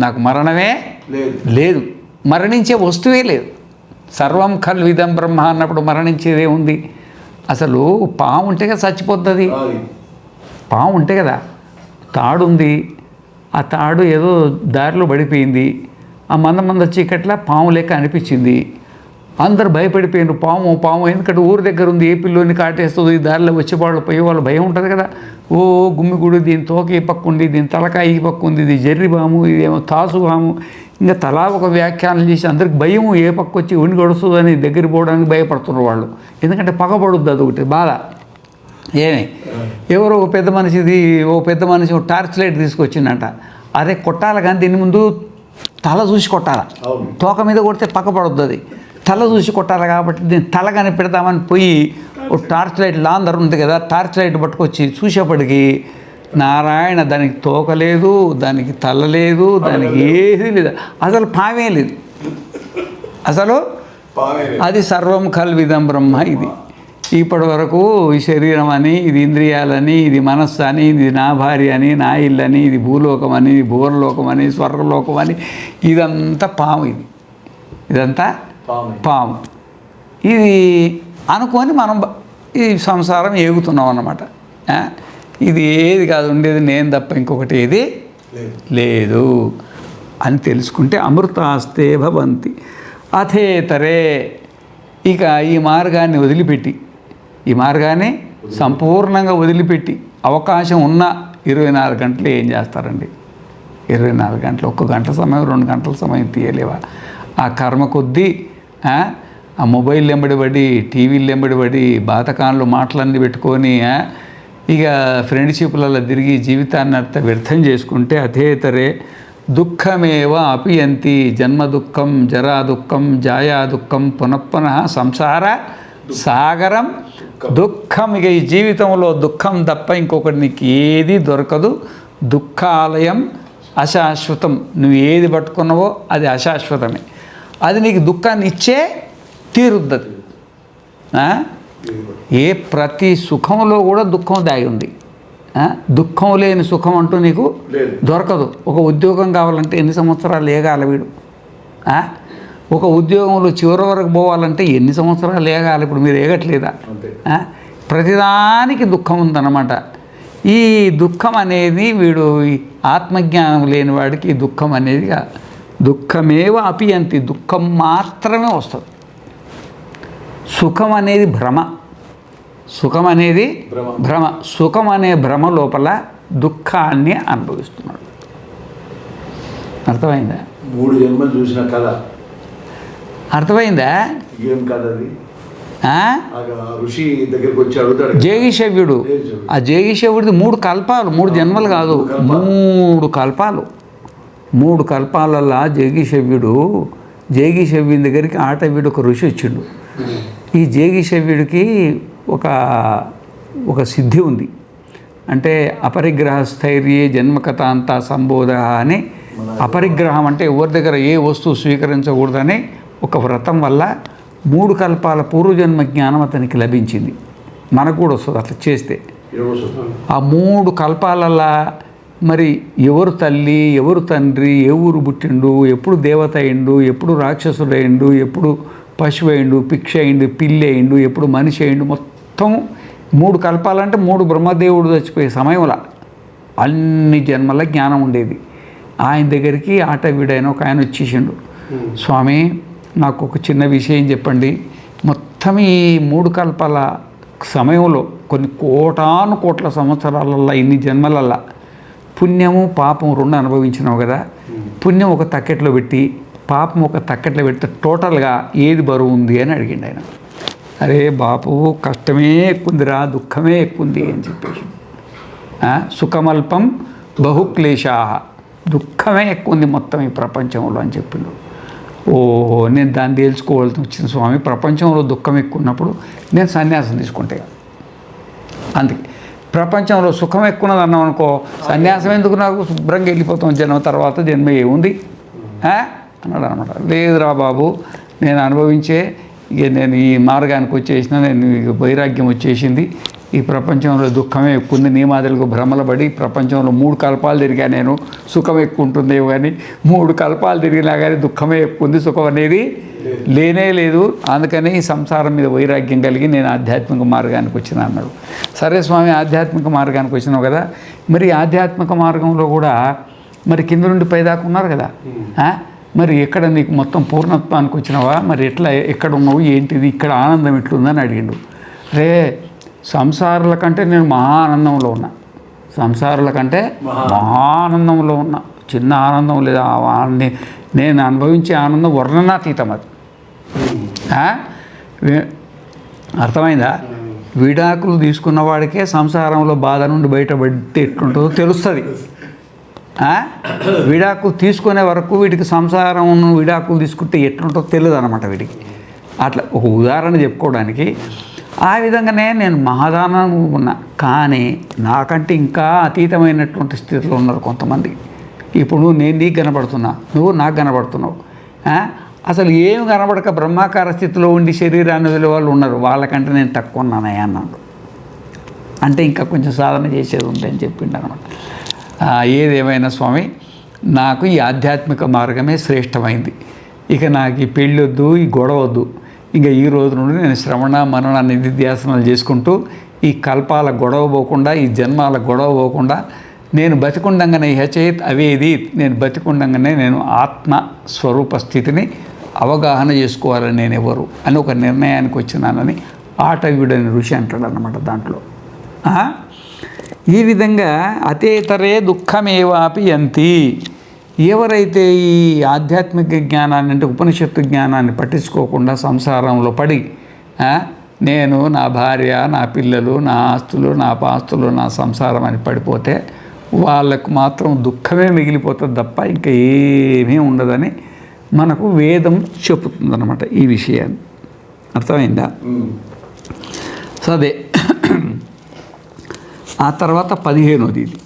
నాకు మరణమే లేదు, మరణించే వస్తువే లేదు. సర్వం ఖల్విదం బ్రహ్మ అన్నప్పుడు మరణించేదే ఉంది? అసలు పాము ఉంటే కదా చచ్చిపోతుంది. పాము ఉంటే కదా, తాడు ఉంది, ఆ తాడు ఏదో దారిలో పడిపోయింది, ఆ మంద చీకట్లా పాము లెక్క అనిపించింది. అందరు భయపడిపోయినారు, పాము ఎందుకంటే ఊరి దగ్గర ఉంది, ఏ పిల్లోని కాటేస్తుంది, దారిలో వచ్చేవాళ్ళు పోయేవాళ్ళు భయం ఉంటుంది కదా. ఓ గుమ్మిగూడు, దీని తోక ఈ పక్క ఉంది, దీని తలకాయ ఈ పక్క ఉంది, ఇది జర్రి పాము, ఇదేమో తాసు పాము, ఇంకా తలా ఒక వ్యాఖ్యానం చేసి అందరికి భయం, ఏ పక్క వచ్చి ఉని గడుస్తుందని దగ్గర పోవడానికి భయపడుతున్నారు వాళ్ళు. ఎందుకంటే పగబడుద్ది, అదొకటి బాధ. ఎవరో ఓ పెద్ద మనిషి టార్చ్ లైట్ తీసుకొచ్చిందంట. అదే కొట్టాలి కానీ దీని ముందు తల చూసి కొట్టాలి, తోక మీద కొడితే పక్కపడుద్ది, అది తల చూసి కొట్టాలి. కాబట్టి దీన్ని తల కానీ పెడతామని పోయి ఓ టార్చ్ లైట్ లాందరు ఉంది కదా, టార్చ్ లైట్ పట్టుకొచ్చి చూసేప్పటికి నారాయణ, దానికి తోక లేదు, దానికి తల లేదు, దానికి ఏది లేదు, అసలు పామే లేదు, అసలు అది సర్వం ఖల్విదం బ్రహ్మ. ఇది ఇప్పటి వరకు ఈ శరీరం అని, ఇది ఇంద్రియాలని, ఇది మనస్సు అని, ఇది నా భార్య అని, నా ఇల్లని, ఇది భూలోకం అని, ఇది భూవర్లోకం అని, స్వర్గలోకం అని, ఇదంతా పాము. ఇదంతా పాము. ఇది అనుకొని మనం ఈ సంసారం ఏగుతున్నాం అన్నమాట. ఇది ఏది కాదు, ఉండేది నేను తప్ప ఇంకొకటి ఏది లేదు అని తెలుసుకుంటే అమృతాస్తే భవంతి. అథేతరే, ఇక ఈ మార్గాన్ని సంపూర్ణంగా వదిలిపెట్టి అవకాశం ఉన్న 24 గంటలు ఏం చేస్తారండి? 24 గంటలు, 1 గంట సమయం, 2 గంటల సమయం తీయలేవా? ఆ కర్మ కొద్దీ ఆ మొబైల్ వెంబడిపడి, టీవీలు వెంబడిపడి, బాతకాన్లు మాటలన్నీ పెట్టుకొని ఇక ఫ్రెండ్షిప్లలో తిరిగి జీవితాన్ని అంతా వ్యర్థం చేసుకుంటే అథేతరే దుఃఖమేవ అపియంతి, జన్మ దుఃఖం, జరా దుఃఖం, జాయా దుఃఖం, పునఃపునః సంసార సాగరం దుఃఖం. ఇక ఈ జీవితంలో దుఃఖం తప్ప ఇంకొకటి నీకు ఏది దొరకదు. దుఃఖాలయం అశాశ్వతం. నువ్వు ఏది పట్టుకున్నావో అది అశాశ్వతమే. అది నీకు దుఃఖాన్ని ఇచ్చే తీరుద్దది. ఏ ప్రతి సుఖంలో కూడా దుఃఖం దాగి ఉంది. దుఃఖం లేని సుఖం అంటూ నీకు దొరకదు. ఒక ఉద్యోగం కావాలంటే ఎన్ని సంవత్సరాలు ఏగాలి వీడు? ఒక ఉద్యోగంలో చివరి వరకు పోవాలంటే ఎన్ని సంవత్సరాలు ఏగాలి? ఇప్పుడు మీరు ఏగట్లేదా? ప్రతిదానికి దుఃఖం ఉందన్నమాట. ఈ దుఃఖం అనేది వీడు ఆత్మజ్ఞానం లేని వాడికి దుఃఖం అనేది దుఃఖమేవ అపియంతి, దుఃఖం మాత్రమే వస్తుంది. సుఖం అనేది భ్రమ, సుఖం అనేది భ్రమ. సుఖం అనే భ్రమ లోపల దుఃఖాన్ని అనుభవిస్తున్నాడు. అర్థమైందా? 3 జన్మలు చూసిన కథ అర్థమైందా? ఏం కథ అది? ఋషి దగ్గరికి వచ్చి అడుగుతాడు జేగిశవ్యుడు. ఆ జేగిశవ్యుడిది 3 కల్పాలు, 3 జన్మలు కాదు, 3 కల్పాలు. 3 కల్పాలల్లా జేగిశవ్యుని దగ్గరికి ఆటవ్యుడు ఒక ఋషి వచ్చిండు. ఈ జేగిశవ్యుడికి ఒక సిద్ధి ఉంది. అంటే అపరిగ్రహ స్థైర్యే జన్మకథాంత సంబోధ అని. అపరిగ్రహం అంటే ఎవరి దగ్గర ఏ వస్తువు స్వీకరించకూడదని ఒక వ్రతం వల్ల 3 కల్పాల పూర్వజన్మ జ్ఞానం అతనికి లభించింది. మనకు కూడా వస్తుంది అట్లా చేస్తే. ఆ 3 కల్పాలల్లా మరి ఎవరు తల్లి, ఎవరు తండ్రి, ఏ ఊరు పుట్టిండు, ఎప్పుడు దేవత అయిండు, ఎప్పుడు రాక్షసుడు అయిండు, ఎప్పుడు పశువు అయిండు, పిక్ష అయిండు, పిల్లి అయిండు, ఎప్పుడు మనిషి అయిండు, మొత్తం 3 కల్పాలంటే 3 బ్రహ్మదేవుడు చచ్చిపోయే సమయంలో అన్ని జన్మల జ్ఞానం ఉండేది. ఆయన దగ్గరికి ఆటవీడైన ఒక ఆయన వచ్చేసిండు. స్వామి, నాకు ఒక చిన్న విషయం చెప్పండి. మొత్తం ఈ 3 కల్పాల సమయంలో కొన్ని కోట్ల సంవత్సరాలల్లో, ఇన్ని జన్మలల్లా పుణ్యము పాపం 2 అనుభవించినావు కదా. పుణ్యం ఒక తక్కెట్లో పెట్టి, పాపం ఒక తక్కెట్లో పెడితే టోటల్గా ఏది బరువు ఉంది అని అడిగిండు ఆయన. అరే బాపు, కష్టమే ఎక్కుందిరా, దుఃఖమే ఎక్కుంది అని చెప్పేసి. సుఖమల్పం బహుక్లేశా, దుఃఖమే ఎక్కువ మొత్తం ఈ ప్రపంచంలో అని చెప్పిండు. ఓహో, నేను దాన్ని తేల్చుకోవాల్సి వచ్చింది స్వామి. ప్రపంచంలో దుఃఖం ఎక్కువ ఉన్నప్పుడు నేను సన్యాసం తీసుకుంటే, అందుకే ప్రపంచంలో సుఖం ఎక్కువ ఉన్నది అన్నాం అనుకో, సన్యాసం ఎందుకు, నాకు శుభ్రంగా వెళ్ళిపోతాం, జన్మ తర్వాత జన్మ ఏముంది అన్నాడు అనమాట. లేదురా బాబు, నేను అనుభవించే ఇక నేను ఈ మార్గానికి వచ్చేసిన, నేను వైరాగ్యం వచ్చేసింది, ఈ ప్రపంచంలో దుఃఖమే ఎక్కువ ఉంది, నీ మాదిరిగా భ్రమలు పడి ప్రపంచంలో 3 కల్పాలు తిరిగా నేను, సుఖం ఎక్కువ ఉంటుందేమో కానీ 3 కల్పాలు తిరిగినా కానీ దుఃఖమే ఎక్కువ ఉంది, సుఖం అనేది లేనే లేదు. అందుకని ఈ సంసారం మీద వైరాగ్యం కలిగి నేను ఆధ్యాత్మిక మార్గానికి వచ్చిన అన్నాడు. సరే స్వామి, ఆధ్యాత్మిక మార్గానికి వచ్చినావు కదా, మరి ఆధ్యాత్మిక మార్గంలో కూడా మరి కింద నుండి పైదాకా ఉన్నారు కదా, మరి ఎక్కడ నీకు మొత్తం పూర్ణత్వానికి వచ్చినావా, మరి ఎక్కడ ఉన్నావు, ఏంటిది, ఇక్కడ ఆనందం ఎట్లుందని అడిగిండు. రే, సంసారుల కంటే నేను మహా ఆనందంలో ఉన్నా, సంసారుల కంటే మహా ఆనందంలో ఉన్నా. చిన్న ఆనందం లేదా, నేను అనుభవించే ఆనందం వర్ణనాతీతం. అది అర్థమైందా? విడాకులు తీసుకున్న వాడికే సంసారంలో బాధ నుండి బయటపడితే ఎట్లుంటుందో తెలుస్తుంది. విడాకులు తీసుకునే వరకు వీటికి సంసారం విడాకులు తీసుకుంటే ఎట్లుంటుందో తెలియదు అనమాట వీడికి. అట్లా ఒక ఉదాహరణ చెప్పుకోవడానికి. ఆ విధంగానే నేను మహాదానంగా ఉన్నా, కానీ నాకంటే ఇంకా అతీతమైనటువంటి స్థితిలో ఉన్నారు కొంతమంది. ఇప్పుడు నేను నీకు కనబడుతున్నా, నువ్వు నాకు కనబడుతున్నావు. అసలు ఏమి కనబడక బ్రహ్మాకార స్థితిలో ఉండి శరీరాన్ని వదిలే వాళ్ళు ఉన్నారు, వాళ్ళకంటే నేను తక్కువ ఉన్నానయ్య అన్నాడు. అంటే ఇంకా కొంచెం సాధన చేసేది ఉంది అని చెప్పిండు అనమాట. ఏదేమైనా స్వామి, నాకు ఈ ఆధ్యాత్మిక మార్గమే శ్రేష్టమైంది. ఇక నాకు ఈ పెళ్ళి వద్దు, ఈ గొడవ వద్దు. ఇంకా ఈ రోజు నుండి నేను శ్రవణ మనన నిధిధ్యాసనాలు చేసుకుంటూ ఈ కల్పాల గొడవ పోకుండా, ఈ జన్మాల గొడవ పోకుండా, నేను బతికుండంగానే హచేత్ అవేదీత్, నేను బతికుండంగానే నేను ఆత్మస్వరూప స్థితిని అవగాహన చేసుకోవాలని నేను ఎవరు అని ఒక నిర్ణయానికి వచ్చినానని ఆటవ్యుడని ఋషి అంటాడు అన్నమాట దాంట్లో. ఈ విధంగా అతేతరే దుఃఖమేవాపి యంతి. ఎవరైతే ఈ ఆధ్యాత్మిక జ్ఞానాన్ని అంటే ఉపనిషత్తు జ్ఞానాన్ని పట్టించుకోకుండా సంసారంలో పడి నేను, నా భార్య, నా పిల్లలు, నా ఆస్తులు, నా పాస్తులు, నా సంసారం అని పడిపోతే వాళ్ళకు మాత్రం దుఃఖమే మిగిలిపోతుంది తప్ప ఇంకా ఏమీ ఉండదని మనకు వేదం చెబుతుందన్నమాట ఈ విషయాన్ని. అర్థమైందా? సరే, ఆ తర్వాత 15వది ఇది.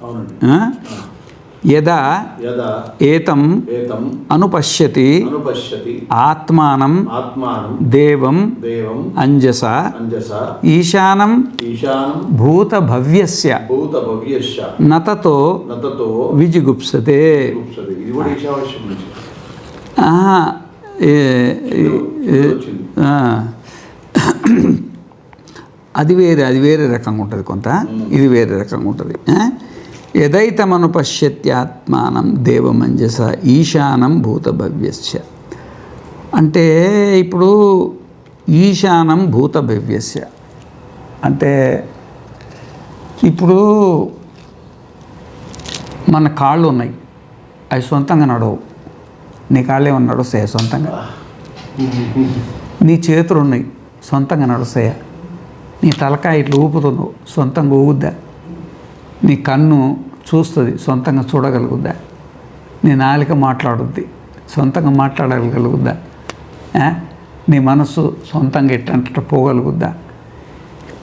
యదా యదా ఏతం ఏతం అనుపశ్యతి అనుపశ్యతి ఆత్మానం ఆత్మానం దేవం దేవం అంజస అంజస ఈశానం ఈశానం భూతభవ్యస్య భూతభవ్యశ్చ నతతో నతతో విజిగుప్సతే. గుప్సతే. ఇది కూడా ఈశావాస్యం నుంచి ఆహా, వచ్చింది. అది వేరే రకంగా ఉంటుంది కొంత, ఇది వేరే రకంగా ఉంటుంది. యదైతమను పశ్యత్యాత్మానం దేవమంజస ఈశానం భూతభవ్యస్య అంటే ఇప్పుడు ఈశానం భూతభవ్యస్య అంటే ఇప్పుడు మన కాళ్ళు ఉన్నాయి, అవి సొంతంగా నడవు. నీ కాళ్ళు ఏమన్నా నడుస్తాయా సొంతంగా? నీ చేతులు ఉన్నాయి, సొంతంగా నడుస్తాయా? నీ తలకాయ ఇట్లా ఊపుతున్నావు, సొంతంగా ఊగుద్దా? నీ కన్ను చూస్తుంది, సొంతంగా చూడగలుగుద్దా? నీ నాలుక మాట్లాడుద్ది, సొంతంగా మాట్లాడగలుగుద్దా? నీ మనస్సు సొంతంగా ఎట్టంట పోగలుగుద్దా?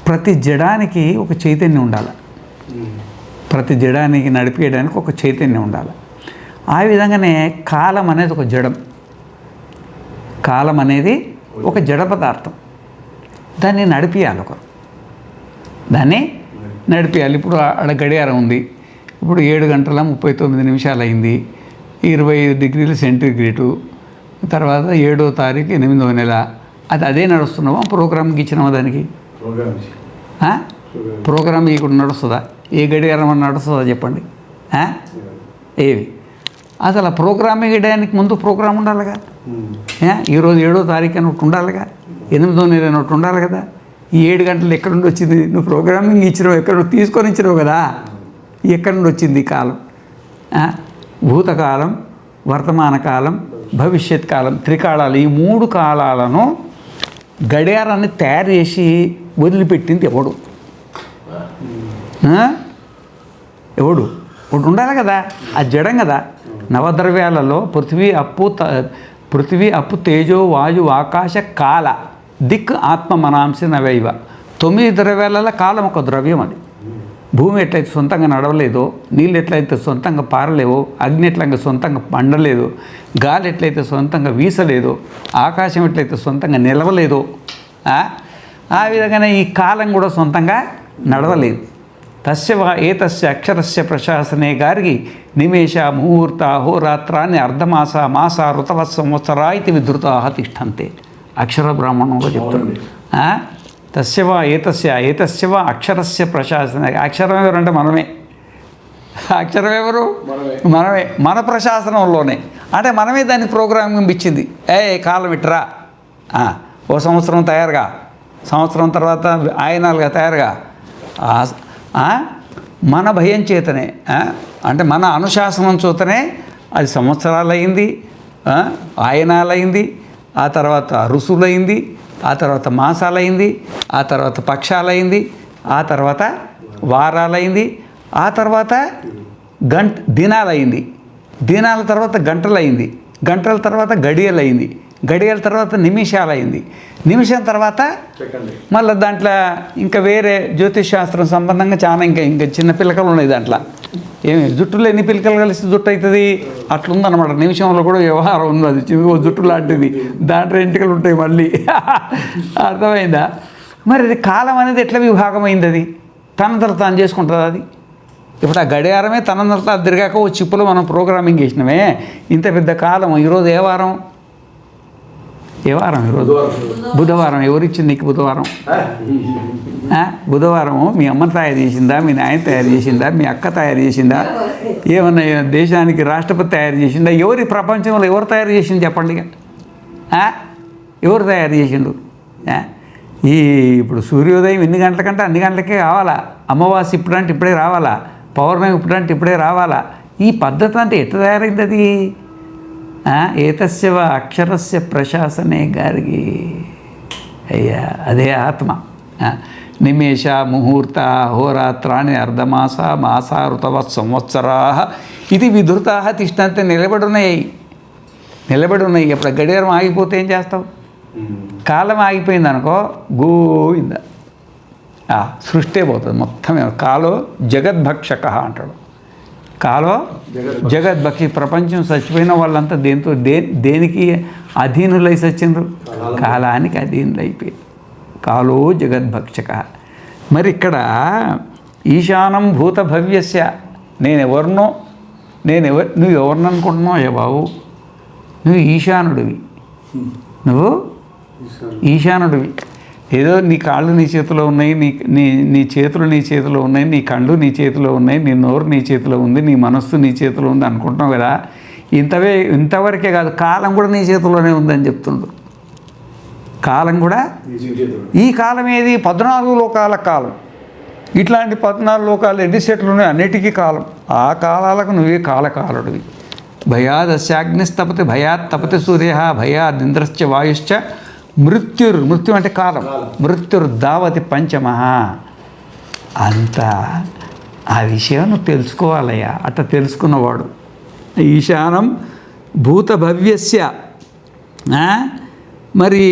ప్రతి జడానికి ఒక చైతన్యం ఉండాలి, ప్రతి జడానికి నడిపేయడానికి ఒక చైతన్యం ఉండాలి. ఆ విధంగానే కాలం అనేది ఒక జడం, కాలం అనేది ఒక జడ పదార్థం. దాన్ని నడిపియాలి ఒకరు, దాన్ని నడిపియాలి. ఇప్పుడు ఆడ గడియారం ఉంది, ఇప్పుడు 7 గంటల 39 నిమిషాలు అయింది, 25 డిగ్రీల సెంటీగ్రేడు, తర్వాత 7వ తారీఖు 8వ నెల. అది అదే నడుస్తున్నావా? ప్రోగ్రామ్కి ఇచ్చినావా దానికి? ప్రోగ్రామ్ ఇక్కడ నడుస్తుందా? ఏ గడియారం అని నడుస్తుందా చెప్పండి? ఏవి అసలు ప్రోగ్రామ్ వేయడానికి ముందు ప్రోగ్రామ్ ఉండాలిగా. ఈరోజు 7వ తారీఖు అని ఒకటి ఉండాలిగా, 8వ నెల అని ఒకటి ఉండాలి కదా. ఈ 7 గంటలు ఎక్కడి నుండి వచ్చింది? నువ్వు ప్రోగ్రామింగ్ ఇచ్చినావు, ఎక్కడ తీసుకొని ఇచ్చినావు కదా. ఎక్కడి నుండి వచ్చింది ఈ కాలం? భూతకాలం, వర్తమాన కాలం, భవిష్యత్ కాలం, త్రికాలాలు. ఈ 3 కాలాలను గడియారాన్ని తయారు చేసి వదిలిపెట్టింది ఎవడు? ఎవడు? ఒకటి ఉండాలి కదా, అది జడం కదా. నవద్రవ్యాలలో పృథివీ అప్పు తేజో వాయు ఆకాశ కాల దిక్ ఆత్మ మనాంశ నవైవ. 9 ద్రవ్యాలలో కాలం ఒక ద్రవ్యం. అది భూమి ఎట్లయితే సొంతంగా నడవలేదో, నీళ్ళు ఎట్లయితే సొంతంగా పారలేవో, అగ్ని ఎట్లయితే సొంతంగా మండలేదో, గాలి ఎట్లయితే సొంతంగా వీసలేదో, ఆకాశం ఎట్లయితే సొంతంగా నిలవలేదో, ఆ విధంగానే ఈ కాలం కూడా సొంతంగా నడవలేదు. ఏతస్య అక్షరస్య ప్రశాసనే గారికి నిమేష ముహూర్త అహోరాత్రాన్ని అర్ధమాస మాస ఋతవ సంవత్సరా ఇది విధృతా తిష్టంతే. అక్షర బ్రాహ్మణంలో చెప్తుంది. ఏతస్య అక్షరస్య ప్రశాసన. అక్షరం ఎవరంటే మనమే. అక్షరం ఎవరు? మనమే. మన ప్రశాసనంలోనే అంటే మనమే దానికి ప్రోగ్రామింగ్ ఇచ్చింది. కాలం ఇట్రా, ఓ సంవత్సరం తయారుగా, సంవత్సరం తర్వాత ఆయనాలుగా తయారుగా. మన భయం చేతనే, అంటే మన అనుశాసనం చూతనే అది సంవత్సరాలైంది, ఆయనాలైంది, ఆ తర్వాత ఋసులైంది, ఆ తర్వాత మాసాలైంది, ఆ తర్వాత పక్షాలైంది, ఆ తర్వాత వారాలైంది, ఆ తర్వాత దినాలైంది, దినాల తర్వాత గంటలైంది, గంటల తర్వాత గడియలైంది, గడియల తర్వాత నిమిషాలైంది, నిమిషం తర్వాత మళ్ళీ దాంట్లో ఇంకా వేరే జ్యోతిష్ శాస్త్రం సంబంధంగా చాలా ఇంకా చిన్న పిల్లకలు ఉన్నాయి. దాంట్లో ఏమి జుట్టులో ఎన్ని పిల్లకలు కలిసి జుట్టు అవుతుంది అట్లుందనమాట. నిమిషంలో కూడా వ్యవహారం ఉంది, అది జుట్టు లాంటిది, దాంట్లో ఎంటికలు ఉంటాయి మళ్ళీ. అర్థమైందా? మరి అది కాలం అనేది ఎట్లా విభాగమైంది? అది తనంతట తాను చేసుకుంటుంది. అది ఇప్పుడు ఆ గడియారమే తనంతట తాను తిరిగాక ఓ చిప్పులో మనం ప్రోగ్రామింగ్ చేసినామే. ఇంత పెద్ద కాలం. ఈరోజు ఏ వారం? ఈరోజు బుధవారం. ఎవరిచ్చింది నీకు బుధవారం? బుధవారము మీ అమ్మ తయారు చేసిందా, మీ నాయన తయారు చేసిందా, మీ అక్క తయారు చేసిందా, ఏమన్నా దేశానికి రాష్ట్రపతి తయారు చేసిందా? ఎవరి ప్రపంచంలో ఎవరు తయారు చేసింది చెప్పండి? ఎవరు తయారు చేసిండు? ఇప్పుడు సూర్యోదయం ఎన్ని గంటలకంటే అన్ని గంటలకే కావాలా, అమావాస్య ఇప్పుడంటే ఇప్పుడే రావాలా, పౌర్ణమి ఇప్పుడంటే ఇప్పుడే రావాలా. ఈ పద్ధతి అంటే ఎట్లా తయారైంది అది? ఏతస్య అక్షరస్య ప్రశాసనే గారికి. అయ్యా అదే ఆత్మ. నిమేష ముహూర్త అహోరాత్రాన్ని అర్ధమాస మాస ఋతవ సంవత్సరా ఇది విధృతా తిష్టంతే. నిలబడి ఉన్నాయి. ఇప్పుడు గడియారం ఆగిపోతే ఏం చేస్తావు? కాలం ఆగిపోయింది అనుకో, గోవింద సృష్టి పోతుంది మొత్తం. కాలో జగద్భక్షక అంటాడు. కాలో జగద్భక్షి. ప్రపంచం చచ్చిపోయిన వాళ్ళంతా దేనికి అధీనులై చచ్చిండ్రు? కాలానికి అధీనులైపోయి. కాలో జగద్భక్షక. మరి ఇక్కడ ఈశానం భూత భవ్యస్య, నువ్వు ఎవరిని అనుకుంటున్నావు అయ్యా బాబు? నువ్వు ఈశానుడివి. నువ్వు ఈశానుడివి. ఏదో నీ కాళ్ళు నీ చేతిలో ఉన్నాయి, నీ చేతులు నీ చేతిలో ఉన్నాయి, నీ కళ్ళు నీ చేతిలో ఉన్నాయి, నీ నోరు నీ చేతిలో ఉంది, నీ మనస్సు నీ చేతిలో ఉంది అనుకుంటున్నావు కదా. ఇంతవరకే కాదు, కాలం కూడా నీ చేతిలోనే ఉందని చెప్తుండ్రు. కాలం కూడా, ఈ కాలం ఏది? 14 లోకాల కాలం. ఇట్లాంటి 14 లోకాలు ఎన్ని సెట్లు ఉన్నాయి? అన్నిటికీ కాలం. ఆ కాలాలకు నువ్వే కాలకాలుడివి. భయాదస్యాగ్నిస్తపతి, భయాత్ తపతి సూర్య, భయాద్ వాయుశ్చ, మృత్యు అంటే కాలం, మృత్యుర్ధావతి పంచమః. అంతా ఆ విషయం నువ్వు తెలుసుకోవాలయ్యా. అట్లా తెలుసుకున్నవాడు ఈశానం భూత భవ్యస్య. మరి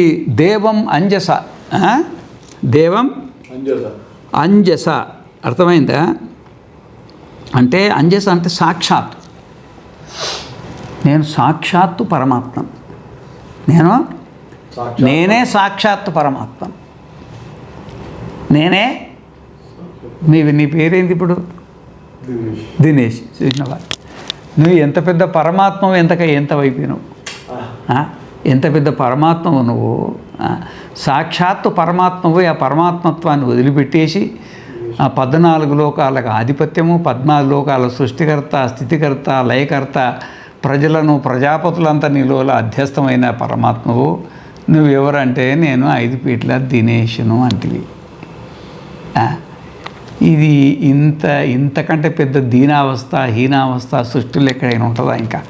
దేవం అంజస, దేవం అంజస అర్థమైందా? అంటే అంజస అంటే సాక్షాత్. నేను సాక్షాత్తు పరమాత్మ. నేనే సాక్షాత్తు పరమాత్మ. నేనే. నీ పేరేంటి ఇప్పుడు? దినేష్. చూసినవా నువ్వు ఎంత పెద్ద పరమాత్మవు, ఎంత వైపోయినావు? ఎంత పెద్ద పరమాత్మవు నువ్వు. సాక్షాత్తు పరమాత్మవు. ఆ పరమాత్మత్వాన్ని వదిలిపెట్టేసి ఆ 14 లోకాలకు ఆధిపత్యము, 14 లోకాల సృష్టికర్త, స్థితికర్త, లయకర్త, ప్రజాపతులంతా నీలో అధ్యస్థమైన పరమాత్మవు నువ్వెవరంటే నేను 5 పీట్ల దినేషును అంటివి. ఇది ఇంతకంటే పెద్ద దీనావస్థ, హీనావస్థ సృష్టిలో ఎక్కడైనా ఉంటుందా ఇంకా?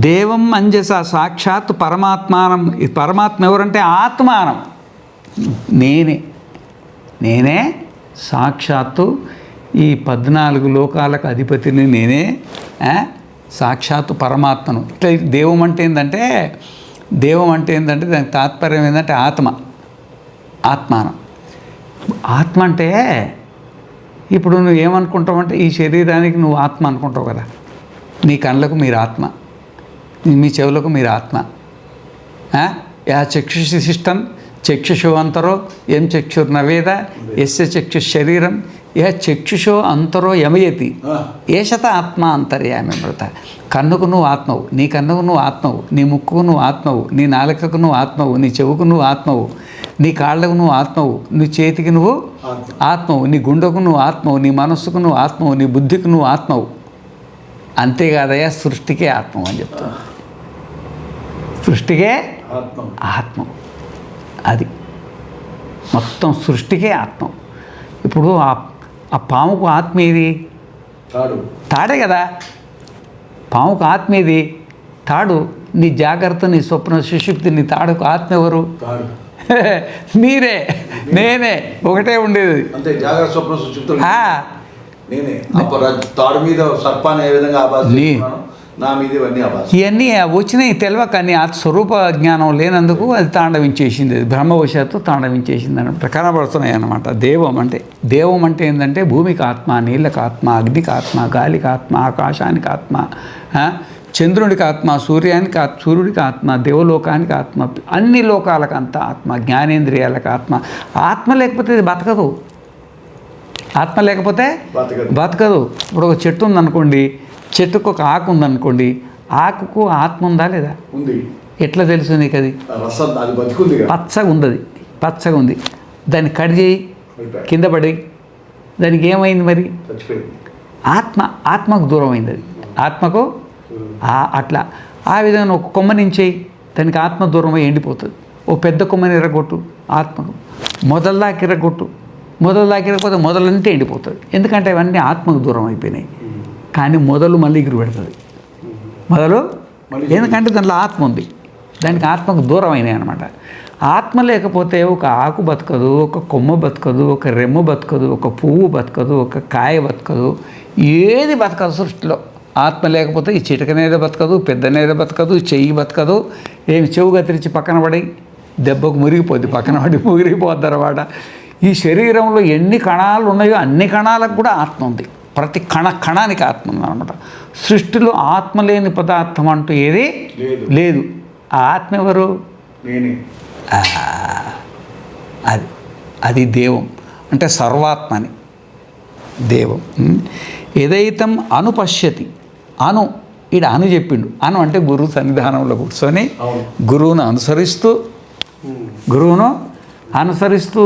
దేవం అంజస సాక్షాత్ పరమాత్మానం. పరమాత్మ ఎవరంటే ఆత్మానం. నేనే సాక్షాత్తు ఈ 14 లోకాలకు అధిపతిని. నేనే సాక్షాత్తు పరమాత్మను. ఇట్లా దేవం అంటే ఏంటంటే దానికి తాత్పర్యం ఏంటంటే ఆత్మానం. ఆత్మ అంటే ఇప్పుడు నువ్వు ఏమనుకుంటావు అంటే ఈ శరీరానికి నువ్వు ఆత్మ అనుకుంటావు కదా. నీ కళ్ళకు మీరు ఆత్మ, మీ చెవులకు మీరు ఆత్మ. యా చక్షుశిష్టం చక్షుషో అంతరో ఎం చక్షుర్నవేద ఎస్య చక్షు శరీరం యా చక్షుషో అంతరో యమయతి ఏషత ఆత్మ అంతర్యామి మృత. కన్నుకు నువ్వు ఆత్మవు, నీ కన్నుకు నువ్వు ఆత్మవు, నీ ముక్కుకు నువ్వు ఆత్మవు, నీ నాలుకకు నువ్వు ఆత్మవు, నీ చెవుకు నువ్వు ఆత్మవు, నీ కాళ్ళకు నువ్వు ఆత్మవు, నీ చేతికి నువ్వు ఆత్మవు, నీ గుండెకు నువ్వు ఆత్మవు, నీ మనస్సుకు నువ్వు ఆత్మవు, నీ బుద్ధికి నువ్వు ఆత్మవు. అంతేకాదయ్యా సృష్టికే ఆత్మ అని చెప్తాను. సృష్టికే ఆత్మ. అది మొత్తం సృష్టికే ఆత్మ. ఇప్పుడు ఆ పాముకు ఆత్మ ఏది? తాడే కదా. పాముకు ఆత్మ ఏది? తాడు. నీ జాగ్రత్త, నీ స్వప్న సుషుప్తి, నీ తాడుకు ఆత్మ ఎవరు? మీరే, నేనే, ఒకటే ఉండేది. అంతే. జాగ్రత్త, స్వప్న సుషుప్తి నేనే. తాడు మీద సర్పాన్ని ఏ విధంగా ఆభాసిస్తున్నానో నా మీద ఇవన్నీ వచ్చినాయి తెలియక. కానీ ఆ స్వరూప జ్ఞానం లేనందుకు అది తాండవించేసింది. అది బ్రహ్మవశాత్తు తాండవించేసింది అన్నమాట. కనబడుతున్నాయి అన్నమాట. దేవం అంటే ఏంటంటే భూమికి ఆత్మ, నీళ్ళకి ఆత్మ, అగ్నికి ఆత్మ, గాలికి ఆత్మ, ఆకాశానికి ఆత్మ, చంద్రుడికి ఆత్మ, సూర్యుడికి ఆత్మ, దేవలోకానికి ఆత్మ, అన్ని లోకాలకు అంతా ఆత్మ, జ్ఞానేంద్రియాలకు ఆత్మ. ఆత్మ లేకపోతే ఇది బతకదు. ఆత్మ లేకపోతే బతకదు. ఇప్పుడు ఒక చెట్టు ఉందనుకోండి, చెట్టుకు ఒక ఆకు ఉందనుకోండి, ఆకుకు ఆత్మ ఉందా లేదా? ఉంది. ఎట్లా తెలుసు నీకు? అది పచ్చగా ఉంది. దాన్ని కట్ చేయి, కింద పడి, దానికి ఏమైంది మరి? ఆత్మకు దూరం అయింది. అది ఆత్మకు అట్లా. ఆ విధంగా ఒక కొమ్మ నుంచేయి, దానికి ఆత్మ దూరమై ఎండిపోతుంది. ఓ పెద్ద కొమ్మని ఎర్రగొట్టు, ఆత్మకు మొదల్దాకా ఎర్రగొట్టు, ఎరగకపోతే మొదలంటే ఎండిపోతుంది. ఎందుకంటే అవన్నీ ఆత్మకు దూరం అయిపోయినాయి. కానీ మొదలు మళ్ళీ ఎగురు పెడుతుంది. ఎందుకంటే దాంట్లో ఆత్మ ఉంది, దానికి ఆత్మకు దూరం అయినాయి అనమాట. ఆత్మ లేకపోతే ఒక ఆకు బతకదు, ఒక కొమ్మ బతకదు, ఒక రెమ్మ బతకదు, ఒక పువ్వు బతకదు, ఒక కాయ బతకదు, ఏది బతకదు సృష్టిలో. ఆత్మ లేకపోతే ఈ చిటకనేది బతకదు, పెద్దనేది బతకదు, చెయ్యి బతకదు. చెవు గతిరించి పక్కన పడి దెబ్బకు మురిగిపోద్ది, పక్కన పడి మురిగిపోద్ది అన్నమాట. ఈ శరీరంలో ఎన్ని కణాలు ఉన్నాయో అన్ని కణాలకు కూడా ఆత్మ ఉంది. ప్రతి కణానికి ఆత్మ ఉందన్నమాట. సృష్టిలో ఆత్మ లేని పదార్థం అంటూ ఏది లేదు. ఆ ఆత్మ ఎవరు? నేనే. అది దేవం అంటే సర్వాత్మని దేవం. ఏదైతం అనుపశ్యతి, ఈడ చెప్పిండు. అంటే గురువు సన్నిధానంలో కూర్చొని గురువును అనుసరిస్తూ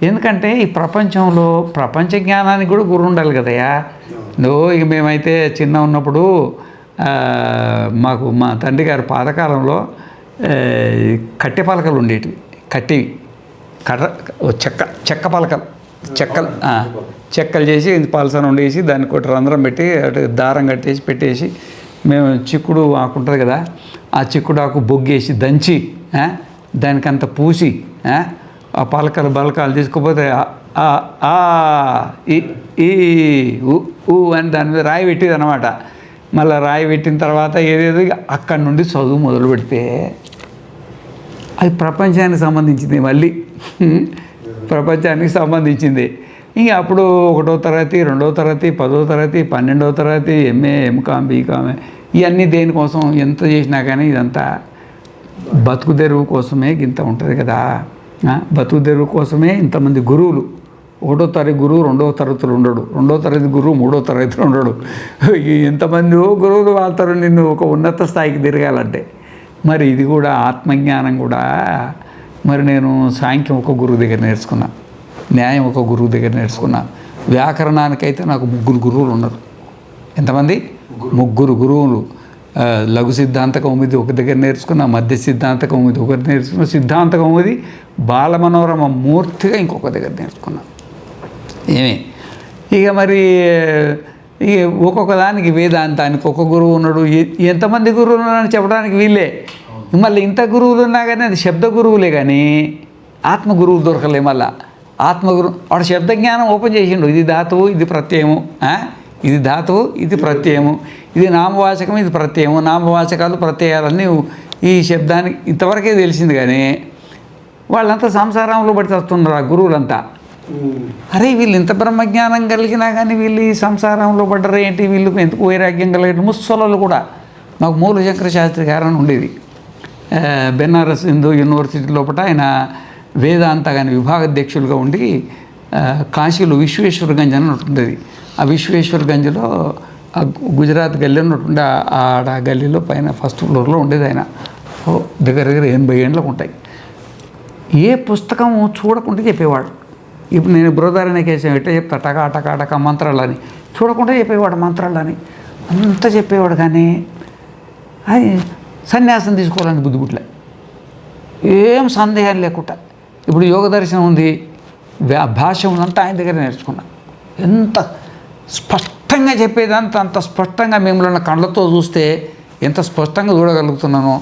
ఎందుకంటే ఈ ప్రపంచంలో ప్రపంచ జ్ఞానానికి కూడా గురువు ఉండాలి కదయ్యా. ఇక మేమైతే చిన్న ఉన్నప్పుడు మాకు మా తండ్రి గారి పాతకాలంలో కట్టె పలకలు ఉండేటివి. చెక్క పలకలు చెక్కలు చేసి పలసన ఉండేసి దానికి ఒకటి రంధ్రం పెట్టి దారం కట్టేసి పెట్టేసి మేము చిక్కుడు ఆకు ఉంటుంది కదా, ఆ చిక్కుడు ఆకు బొగ్గేసి దంచి దానికంత పూసి ఆ బలకాలు తీసుకుపోతే ఊ అని దాని మీద రాయి పెట్టేది అనమాట. మళ్ళీ రాయి పెట్టిన తర్వాత ఏదేదో అక్కడి నుండి చదువు మొదలు పెడితే అది ప్రపంచానికి సంబంధించింది. మళ్ళీ ప్రపంచానికి సంబంధించింది. ఇంక అప్పుడు 1వ తరగతి 2వ తరగతి 10వ తరగతి 12వ తరగతి ఎంఏ ఎంకామ్ బీకామ్ ఇవన్నీ దేనికోసం ఎంత చేసినా కానీ ఇదంతా బతుకు తెరువు కోసమే ఇంత ఉంటుంది కదా. బతుకు తెరువు కోసమే ఇంతమంది గురువులు. 1వ తరగతి గురువు 2వ తరగతిలో ఉండడు, 2వ తరగతి గురువు 3వ తరగతిలో ఉండడు. ఎంతమంది గురువులు వాళ్తారు నిన్ను ఒక ఉన్నత స్థాయికి తిరగాలంటే. మరి ఇది కూడా ఆత్మజ్ఞానం కూడా. మరి నేను సాంఖ్యం ఒక గురువు దగ్గర నేర్చుకున్నా, న్యాయం ఒక గురువు దగ్గర నేర్చుకున్నా, వ్యాకరణానికైతే నాకు 3 గురువులు ఉన్నారు. ఎంతమంది? 3 గురువులు. లఘు సిద్ధాంత కౌముది ఒక దగ్గర నేర్చుకున్నా, మధ్య సిద్ధాంత కౌముది ఒకటి నేర్చుకున్నా, సిద్ధాంత కౌముది బాలమనోరమ మూర్తిగా ఇంకొక దగ్గర నేర్చుకున్నా. ఇక మరి ఇక ఒక్కొక్క దానికి వేదాంతానికి ఒక గురువు ఉన్నాడు. ఎంతమంది గురువులు ఉన్నారని చెప్పడానికి వీళ్ళే. మళ్ళీ ఇంత గురువులు ఉన్నా కానీ అది శబ్ద గురువులే కానీ ఆత్మ గురువు దొరకలే. మళ్ళీ ఆత్మగురువు వాడు శబ్ద జ్ఞానం ఓపెన్ చేసిండు. ఇది ధాతువు, ఇది ప్రత్యయము, ఇది ధాతువు, ఇది ప్రత్యయము, ఇది నామవాచకం, ఇది ప్రత్యయము, నామవాచకాలు ప్రత్యయాలన్నీ ఈ శబ్దానికి ఇంతవరకే తెలిసింది. కానీ వాళ్ళంతా సంసారంలో పడి వస్తున్నారు ఆ గురువులంతా. అరే వీళ్ళు ఇంత బ్రహ్మజ్ఞానం కలిగినా కానీ వీళ్ళు ఈ సంసారంలో పడ్డరు ఏంటి, వీళ్ళకి ఎందుకు వైరాగ్యం కలిగిన ముస్సోళ్ళు కూడా. మాకు మూలశంకర శాస్త్రి గారని ఉండేది బెనారస్ హిందూ యూనివర్సిటీ లోపల. ఆయన వేదాంత కానీ విభాగాధ్యక్షులుగా ఉండి కాశీలో విశ్వేశ్వరగంజ్ అని ఉంటుండేది. ఆ విశ్వేశ్వరగంజ్లో గుజరాత్ గల్లీ ఉంటుండే. ఆడ గల్లీలో పైన ఫస్ట్ ఫ్లోర్లో ఉండేది ఆయన. దగ్గర 80 ఏండ్లకు ఉంటాయి. ఏ పుస్తకం చూడకుండా చెప్పేవాడు. ఇప్పుడు నేను బృహదారణ్యకేశం ఎట్లా చెప్తా టకా మంత్రాలని చూడకుండా చెప్పేవాడు. మంత్రాలని అంతా చెప్పేవాడు. కానీ అది సన్యాసం తీసుకోవాలని బుద్ధిపుట్లే, ఏం సందేహం లేకుండా. ఇప్పుడు యోగ దర్శనం ఉంది, భాష ఉందంతా ఆయన దగ్గర నేర్చుకున్నా. ఎంత స్పష్టంగా చెప్పేదంతా అంత స్పష్టంగా మిమ్మల్ని కళ్ళతో చూస్తే ఎంత స్పష్టంగా చూడగలుగుతున్నానో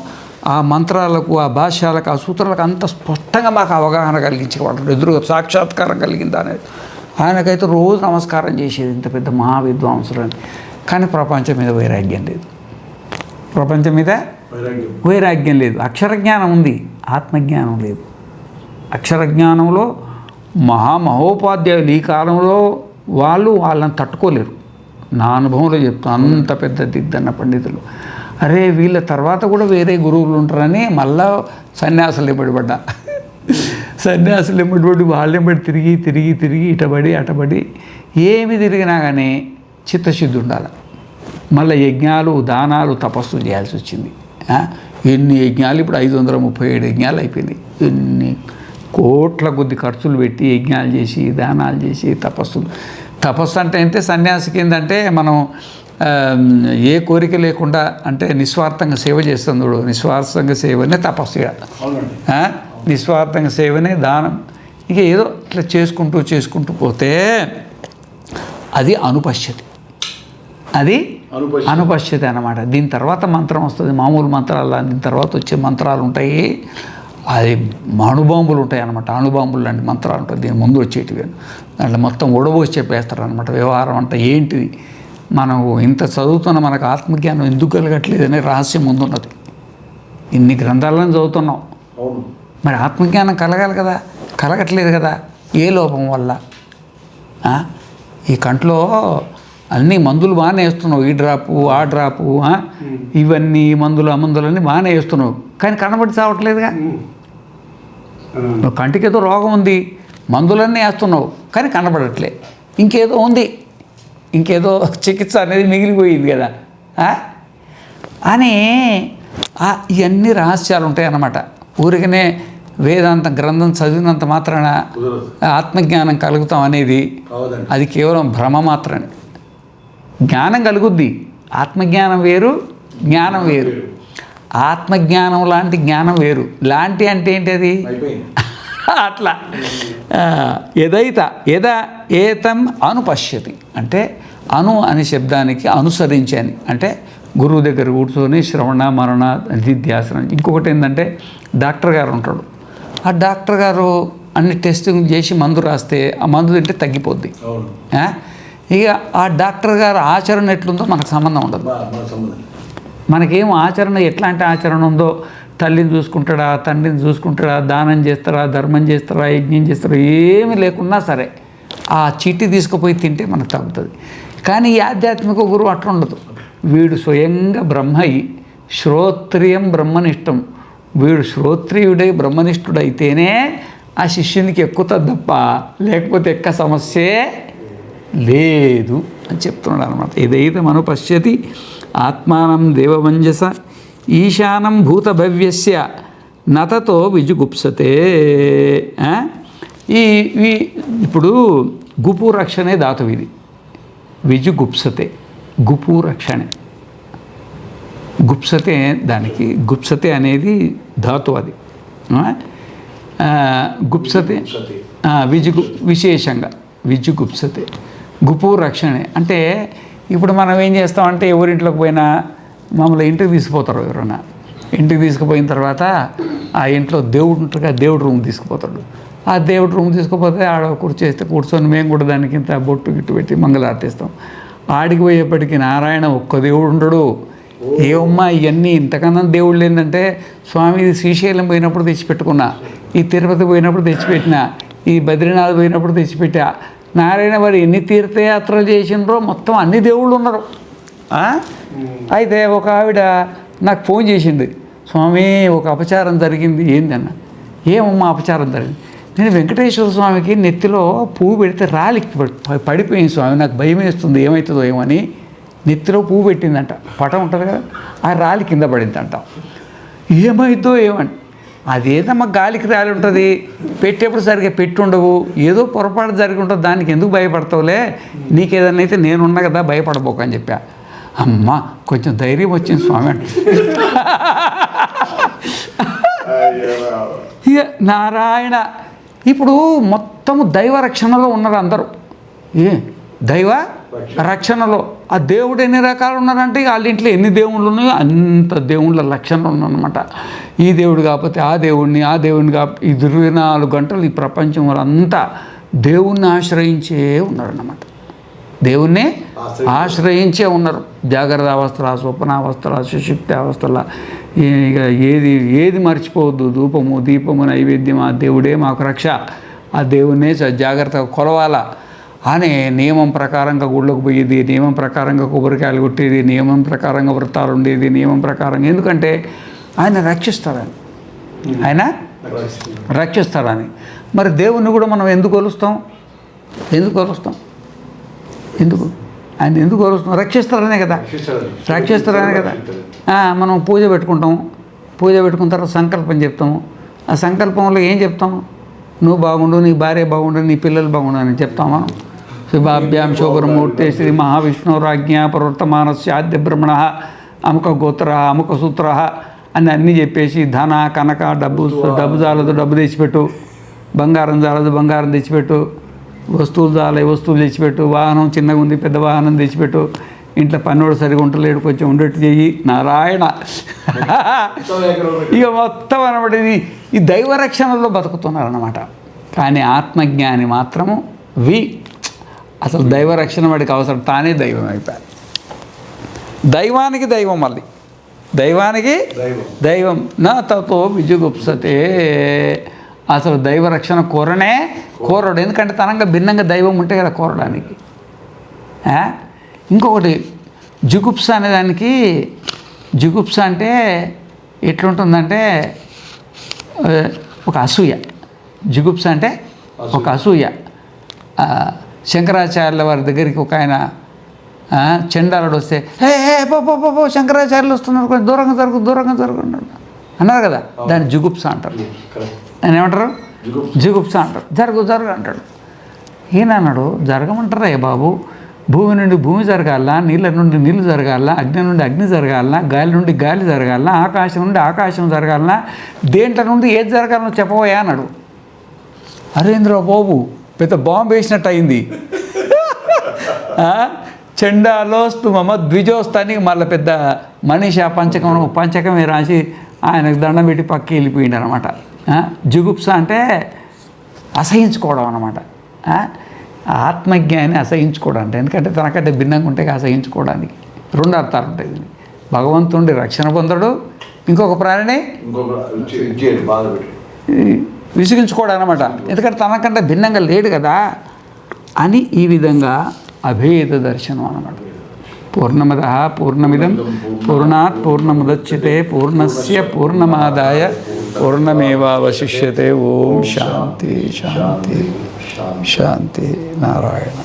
ఆ మంత్రాలకు, ఆ భాష్యాలకు, ఆ సూత్రాలకు అంత స్పష్టంగా మాకు అవగాహన కలిగించేవాడు. ఎదురుగా సాక్షాత్కారం కలిగింది అనేది. ఆయనకైతే రోజు నమస్కారం చేసేది, ఇంత పెద్ద మహావిద్వాంసులని. కానీ ప్రపంచం మీద వైరాగ్యం లేదు. ప్రపంచం మీద వైరాగ్యం లేదు. అక్షరజ్ఞానం ఉంది, ఆత్మజ్ఞానం లేదు. అక్షరజ్ఞానంలో మహోపాధ్యాయులు ఈ కాలంలో వాళ్ళని తట్టుకోలేరు. నా అనుభవంలో చెప్తాను. అంత పెద్ద దిద్దన్న పండితులు. అరే వీళ్ళ తర్వాత కూడా వేరే గురువులు ఉంటారని మళ్ళా సన్యాసులు ఎమ్మడిపడ్డా. సన్యాసులు ఎమ్మడిపడి వాళ్ళ ఎమ్మడి తిరిగి ఇటబడి అటబడి ఏమి తిరిగినా కానీ చిత్తశుద్ధి ఉండాలి. మళ్ళీ యజ్ఞాలు, దానాలు, తపస్సులు చేయాల్సి వచ్చింది. ఎన్ని యజ్ఞాలు, ఇప్పుడు 537 యజ్ఞాలు అయిపోయినాయి. ఎన్ని కోట్ల కొద్ది ఖర్చులు పెట్టి యజ్ఞాలు చేసి, దానాలు చేసి, తపస్సు అంటే సన్యాసికి ఏంటంటే మనం ఏ కోరిక లేకుండా అంటే నిస్వార్థంగా సేవ చేస్తుంది. నిస్వార్థంగా సేవనే తపస్సు. నిస్వార్థంగా సేవనే దానం. ఇక ఏదో ఇట్లా చేసుకుంటూ పోతే అది అనుపశ్యతి. అది అనుపశ్యతి అన్నమాట. దీని తర్వాత మంత్రం వస్తుంది, మామూలు మంత్రాలు. దీని తర్వాత వచ్చే మంత్రాలు ఉంటాయి. అది అణుబాంబులు ఉంటాయి అన్నమాట. అణుబాంబులు లాంటి మంత్రాలు ఉంటాయి. దీని ముందు వచ్చేటివి దాంట్లో మొత్తం ఉడబోసి చెప్పేస్తారు అనమాట. వ్యవహారం అంటే ఏంటిది, మనం ఇంత చదువుతున్న మనకు ఆత్మజ్ఞానం ఎందుకు కలగట్లేదనే రహస్యం ముందున్నది. ఇన్ని గ్రంథాలను చదువుతున్నాం, మరి ఆత్మజ్ఞానం కలగాలి కదా, కలగట్లేదు కదా. ఏ లోపం వల్ల? ఈ కంట్లో అన్నీ మందులు బాగానే వేస్తున్నావు, ఈ డ్రాపు ఆ డ్రాపు ఇవన్నీ మందులు ఆ మందులన్నీ బాగానే వేస్తున్నావు, కానీ కనబడి చావట్లేదుగా. కంటికి ఏదో రోగం ఉంది, మందులన్నీ వేస్తున్నావు కానీ కనబడట్లే, ఇంకేదో ఉంది, ఇంకేదో చికిత్స అనేది మిగిలిపోయింది కదా అని ఇవన్నీ రహస్యాలు ఉంటాయన్నమాట. ఊరికనే వేదాంత గ్రంథం చదివినంత మాత్రాన ఆత్మజ్ఞానం కలుగుతాం అనేది అది కేవలం భ్రమ మాత్రమే. జ్ఞానం కలుగుద్ది, ఆత్మజ్ఞానం వేరు, జ్ఞానం వేరు. ఆత్మజ్ఞానం లాంటి జ్ఞానం వేరు. లాంటి అంటే ఏంటి అది? అట్లా యదా ఏతం అనుపశ్యతి అంటే అనే శబ్దానికి అనుసరించి అని, అంటే గురువు దగ్గర కూర్చొని శ్రవణ మరణ నిధ్యాసనం. ఇంకొకటి ఏంటంటే డాక్టర్ గారు ఉంటాడు, ఆ డాక్టర్ గారు అన్ని టెస్టింగ్ చేసి మందు రాస్తే ఆ మందు తింటే తగ్గిపోద్ది. ఇక ఆ డాక్టర్ గారు ఆచరణ ఎట్లుందో మనకు సంబంధం ఉండదు. మనకేం ఆచరణ ఎట్లాంటి ఆచరణ ఉందో, తల్లిని చూసుకుంటాడా, తండ్రిని చూసుకుంటాడా, దానం చేస్తారా, ధర్మం చేస్తారా, యజ్ఞం చేస్తారా, ఏమి లేకున్నా సరే ఆ చీటీ తీసుకుపోయి తింటే మనకు తగ్గుతుంది. కానీ ఈ ఆధ్యాత్మిక గురువు అట్లా ఉండదు. వీడు స్వయంగా బ్రహ్మయి శ్రోత్రియం బ్రహ్మనిష్టం, వీడు శ్రోత్రియుడై బ్రహ్మనిష్ఠుడైతేనే ఆ శిష్యునికి ఎక్కుతుంది తప్ప లేకపోతే ఎక్క సమస్యే లేదు అని చెప్తున్నాడు అనమాట. ఏదైతే మనో పశ్యతి ఆత్మానం దేవమంజస ఈశానం భూతభవ్యస్య నతతో విజుగుప్సతే. ఇప్పుడు గుపు రక్షణే ధాతువు ఇది. విజుగుప్సతే గుపు రక్షణే, గుప్సతే దానికి గుప్సతే అనేది ధాతు అది. గుప్సతే విశేషంగా విజుగుప్సతే గుపు రక్షణే అంటే ఇప్పుడు మనం ఏం చేస్తామంటే ఎవరింట్లోకి పోయినా మమ్మల్ని ఇంటికి తీసుకుపోతారు. ఎవరైనా ఇంటికి తీసుకుపోయిన తర్వాత ఆ ఇంట్లో దేవుడు ఉంటారుగా, దేవుడు రూమ్ తీసుకుపోతాడు. ఆ దేవుడు రూమ్ తీసుకుపోతే ఆడ కూర్చొని మేము కూడా దానికి ఇంత బొట్టు గిట్టు పెట్టి మంగళార్తిస్తాం. ఆడికి పోయేప్పటికీ నారాయణ ఒక్క దేవుడు ఉండడు. ఏమమ్మా ఇవన్నీ ఇంతకన్నా దేవుళ్ళు ఏంటంటే స్వామి శ్రీశైలం పోయినప్పుడు తెచ్చిపెట్టుకున్నా, ఈ తిరుపతి పోయినప్పుడు తెచ్చిపెట్టినా, ఈ బద్రీనాథ్ పోయినప్పుడు తెచ్చిపెట్టా. నారాయణ వారు ఎన్ని తీర్థయాత్రలు చేసినారో మొత్తం అన్ని దేవుళ్ళు ఉన్నారు. అయితే ఒక ఆవిడ నాకు ఫోన్ చేసింది, స్వామి ఒక అపచారం జరిగింది. ఏందన్న? ఏమమ్మా అపచారం జరిగింది? నేను వెంకటేశ్వర స్వామికి నెత్తిలో పువ్వు పెడితే రాలికి పడిపోయింది స్వామి, నాకు భయం వేస్తుంది ఏమవుతుందో ఏమని. నెత్తిలో పువ్వు పెట్టిందంట, పటం ఉంటుంది కదా, ఆ రాలి కింద పడిందంట. ఏమవుతుందో ఏమని. అదేదమ్మా గాలికి రాలి ఉంటుంది, పెట్టేప్పుడు సరిగ్గా పెట్టుండవు, ఏదో పొరపాటు జరిగి ఉంటుంది, దానికి ఎందుకు భయపడతావులే, నీకేదన్నా అయితే నేనున్నా కదా భయపడబోకు అని చెప్పా. అమ్మ కొంచెం ధైర్యం వచ్చింది స్వామి అంటే. ఇక నారాయణ ఇప్పుడు మొత్తము దైవ రక్షణలో ఉన్నారు అందరూ. దైవ రక్షణలో ఆ దేవుడు ఎన్ని రకాలు ఉన్నారంటే వాళ్ళ ఇంట్లో ఎన్ని దేవుళ్ళు ఉన్నాయో అంత దేవుళ్ళ లక్షణలు ఉన్నాయన్నమాట. ఈ దేవుడు కాకపోతే ఆ దేవుడిని, ఆ దేవుడిని కాకపోతే 24 గంటలు ఈ ప్రపంచం వాళ్ళంతా దేవుణ్ణి ఆశ్రయించే ఉన్నారన్నమాట. దేవుణ్ణి ఆశ్రయించే ఉన్నారు. జాగ్రత్త అవస్థల, స్వప్నావస్థల, సుషుప్తి అవస్థల, ఇక ఏది మర్చిపోవద్దు. ధూపము దీపము నైవేద్యం ఆ దేవుడే మాకు రక్ష, ఆ దేవుణ్ణే జాగ్రత్తగా కొలవాలా అనే నియమం ప్రకారంగా గుళ్ళకు పోయేది, నియమం ప్రకారంగా కొబ్బరికాయలు కొట్టేది, నియమం ప్రకారంగా వ్రతాలు ఉండేది, నియమం ప్రకారంగా. ఎందుకంటే ఆయన రక్షిస్తాడని, ఆయన రక్షిస్తాడని. మరి దేవుణ్ణి కూడా మనం ఎందుకు కొలుస్తాం? ఎందుకు ఆయన ఎందుకు కొలుస్తాం? రక్షిస్తారనే కదా, రక్షిస్తారనే కదా. మనం పూజ పెట్టుకుంటాం, పూజ పెట్టుకున్న తర్వాత సంకల్పం చెప్తాము. ఆ సంకల్పంలో ఏం చెప్తాం? నువ్వు బాగుండు, నీ భార్య బాగుండు, నీ పిల్లలు బాగుండు అని చెప్తామా? శుభాభ్యాం శోభరమూర్తే శ్రీ మహావిష్ణురాజ్ఞ ప్రవర్తమానస్య ఆద్య బ్రహ్మణ అముక గోత్ర అముక సూత్ర అని అన్నీ చెప్పేసి ధన కనక డబ్బు చాలదు డబ్బు తెచ్చిపెట్టు, బంగారం చాలదు బంగారం తెచ్చిపెట్టు, వస్తువులు చాలే వస్తువులు తెచ్చిపెట్టు, వాహనం చిన్నగా ఉంది పెద్ద వాహనం తెచ్చిపెట్టు, ఇంట్లో పన్నోడు సరిగా ఉండలేడు కొంచెం ఉండేట్టు చెయ్యి. నారాయణ ఇక మొత్తం అనమాట ఈ దైవరక్షణలో బతుకుతున్నారన్నమాట. కానీ ఆత్మజ్ఞాని మాత్రము అసలు దైవరక్షణ వాడికి అవసరం, తానే దైవం అయిపోయారు. దైవానికి దైవం, మళ్ళీ దైవానికి దైవం. నా తతో విజుగుప్సతే. అసలు దైవరక్షణ కోరడు. ఎందుకంటే తనంగా భిన్నంగా దైవం ఉంటే కదా కోరడానికి. ఇంకొకటి జుగుప్స అనే దానికి, జుగుప్స అంటే ఎట్లుంటుందంటే ఒక అసూయ. జుగుప్స అంటే ఒక అసూయ. శంకరాచార్యుల వారి దగ్గరికి ఒక ఆయన చండాలుడు వస్తే హే పో పో పో పో శంకరాచార్యులు వస్తున్నారు, కొంచెం దూరంగా జరుగు అన్నారు కదా, దాన్ని జుగుప్స అంటారు. ఆయన ఏమంటారు? జుగుప్స అంటారు. జరుగు అంటాడు. ఈయన అన్నాడు, జరగమంటారా ఏ బాబు, భూమి నుండి భూమి జరగాల, నీళ్ళ నుండి నీళ్ళు జరగాల, అగ్ని నుండి అగ్ని జరగాల, గాలి నుండి గాలి జరగాల, ఆకాశం నుండి ఆకాశం జరగాల, దేంట్లో నుండి ఏది జరగాలనో చెప్పబోయా అన్నాడు. హరేంద్ర బాబు పెద్ద బాంబు వేసినట్టు అయింది. చండాలోస్తు మమ ద్విజోస్తానికి మళ్ళీ పెద్ద మనిషి ఆ పంచకమే రాసి ఆయనకు దండం పెట్టి పక్కకి వెళ్ళిపోయింది అనమాట. జుగుప్స అంటే అసహించుకోవడం అనమాట. ఆత్మజ్ఞాన్ని అసహించుకోవడం అంటే, ఎందుకంటే తనకంటే భిన్నంగా ఉంటే అసహించుకోవడానికి 2 అర్థాలు ఉంటాయి. భగవంతుడి రక్షణ పొందడు, ఇంకొక ప్రాణిని విసిగించుకోవడం అనమాట. ఎందుకంటే తనకంటే భిన్నంగా లేడు కదా అని ఈ విధంగా అభేద దర్శనం అన్నమాట. పూర్ణమద పూర్ణమిదం పూర్ణాత్ పూర్ణముదచ్యతే పూర్ణస్య పూర్ణమాదాయ పూర్ణమేవావశిష్యతే. ఓం శాంతి శాంతి శాంతి. నారాయణ.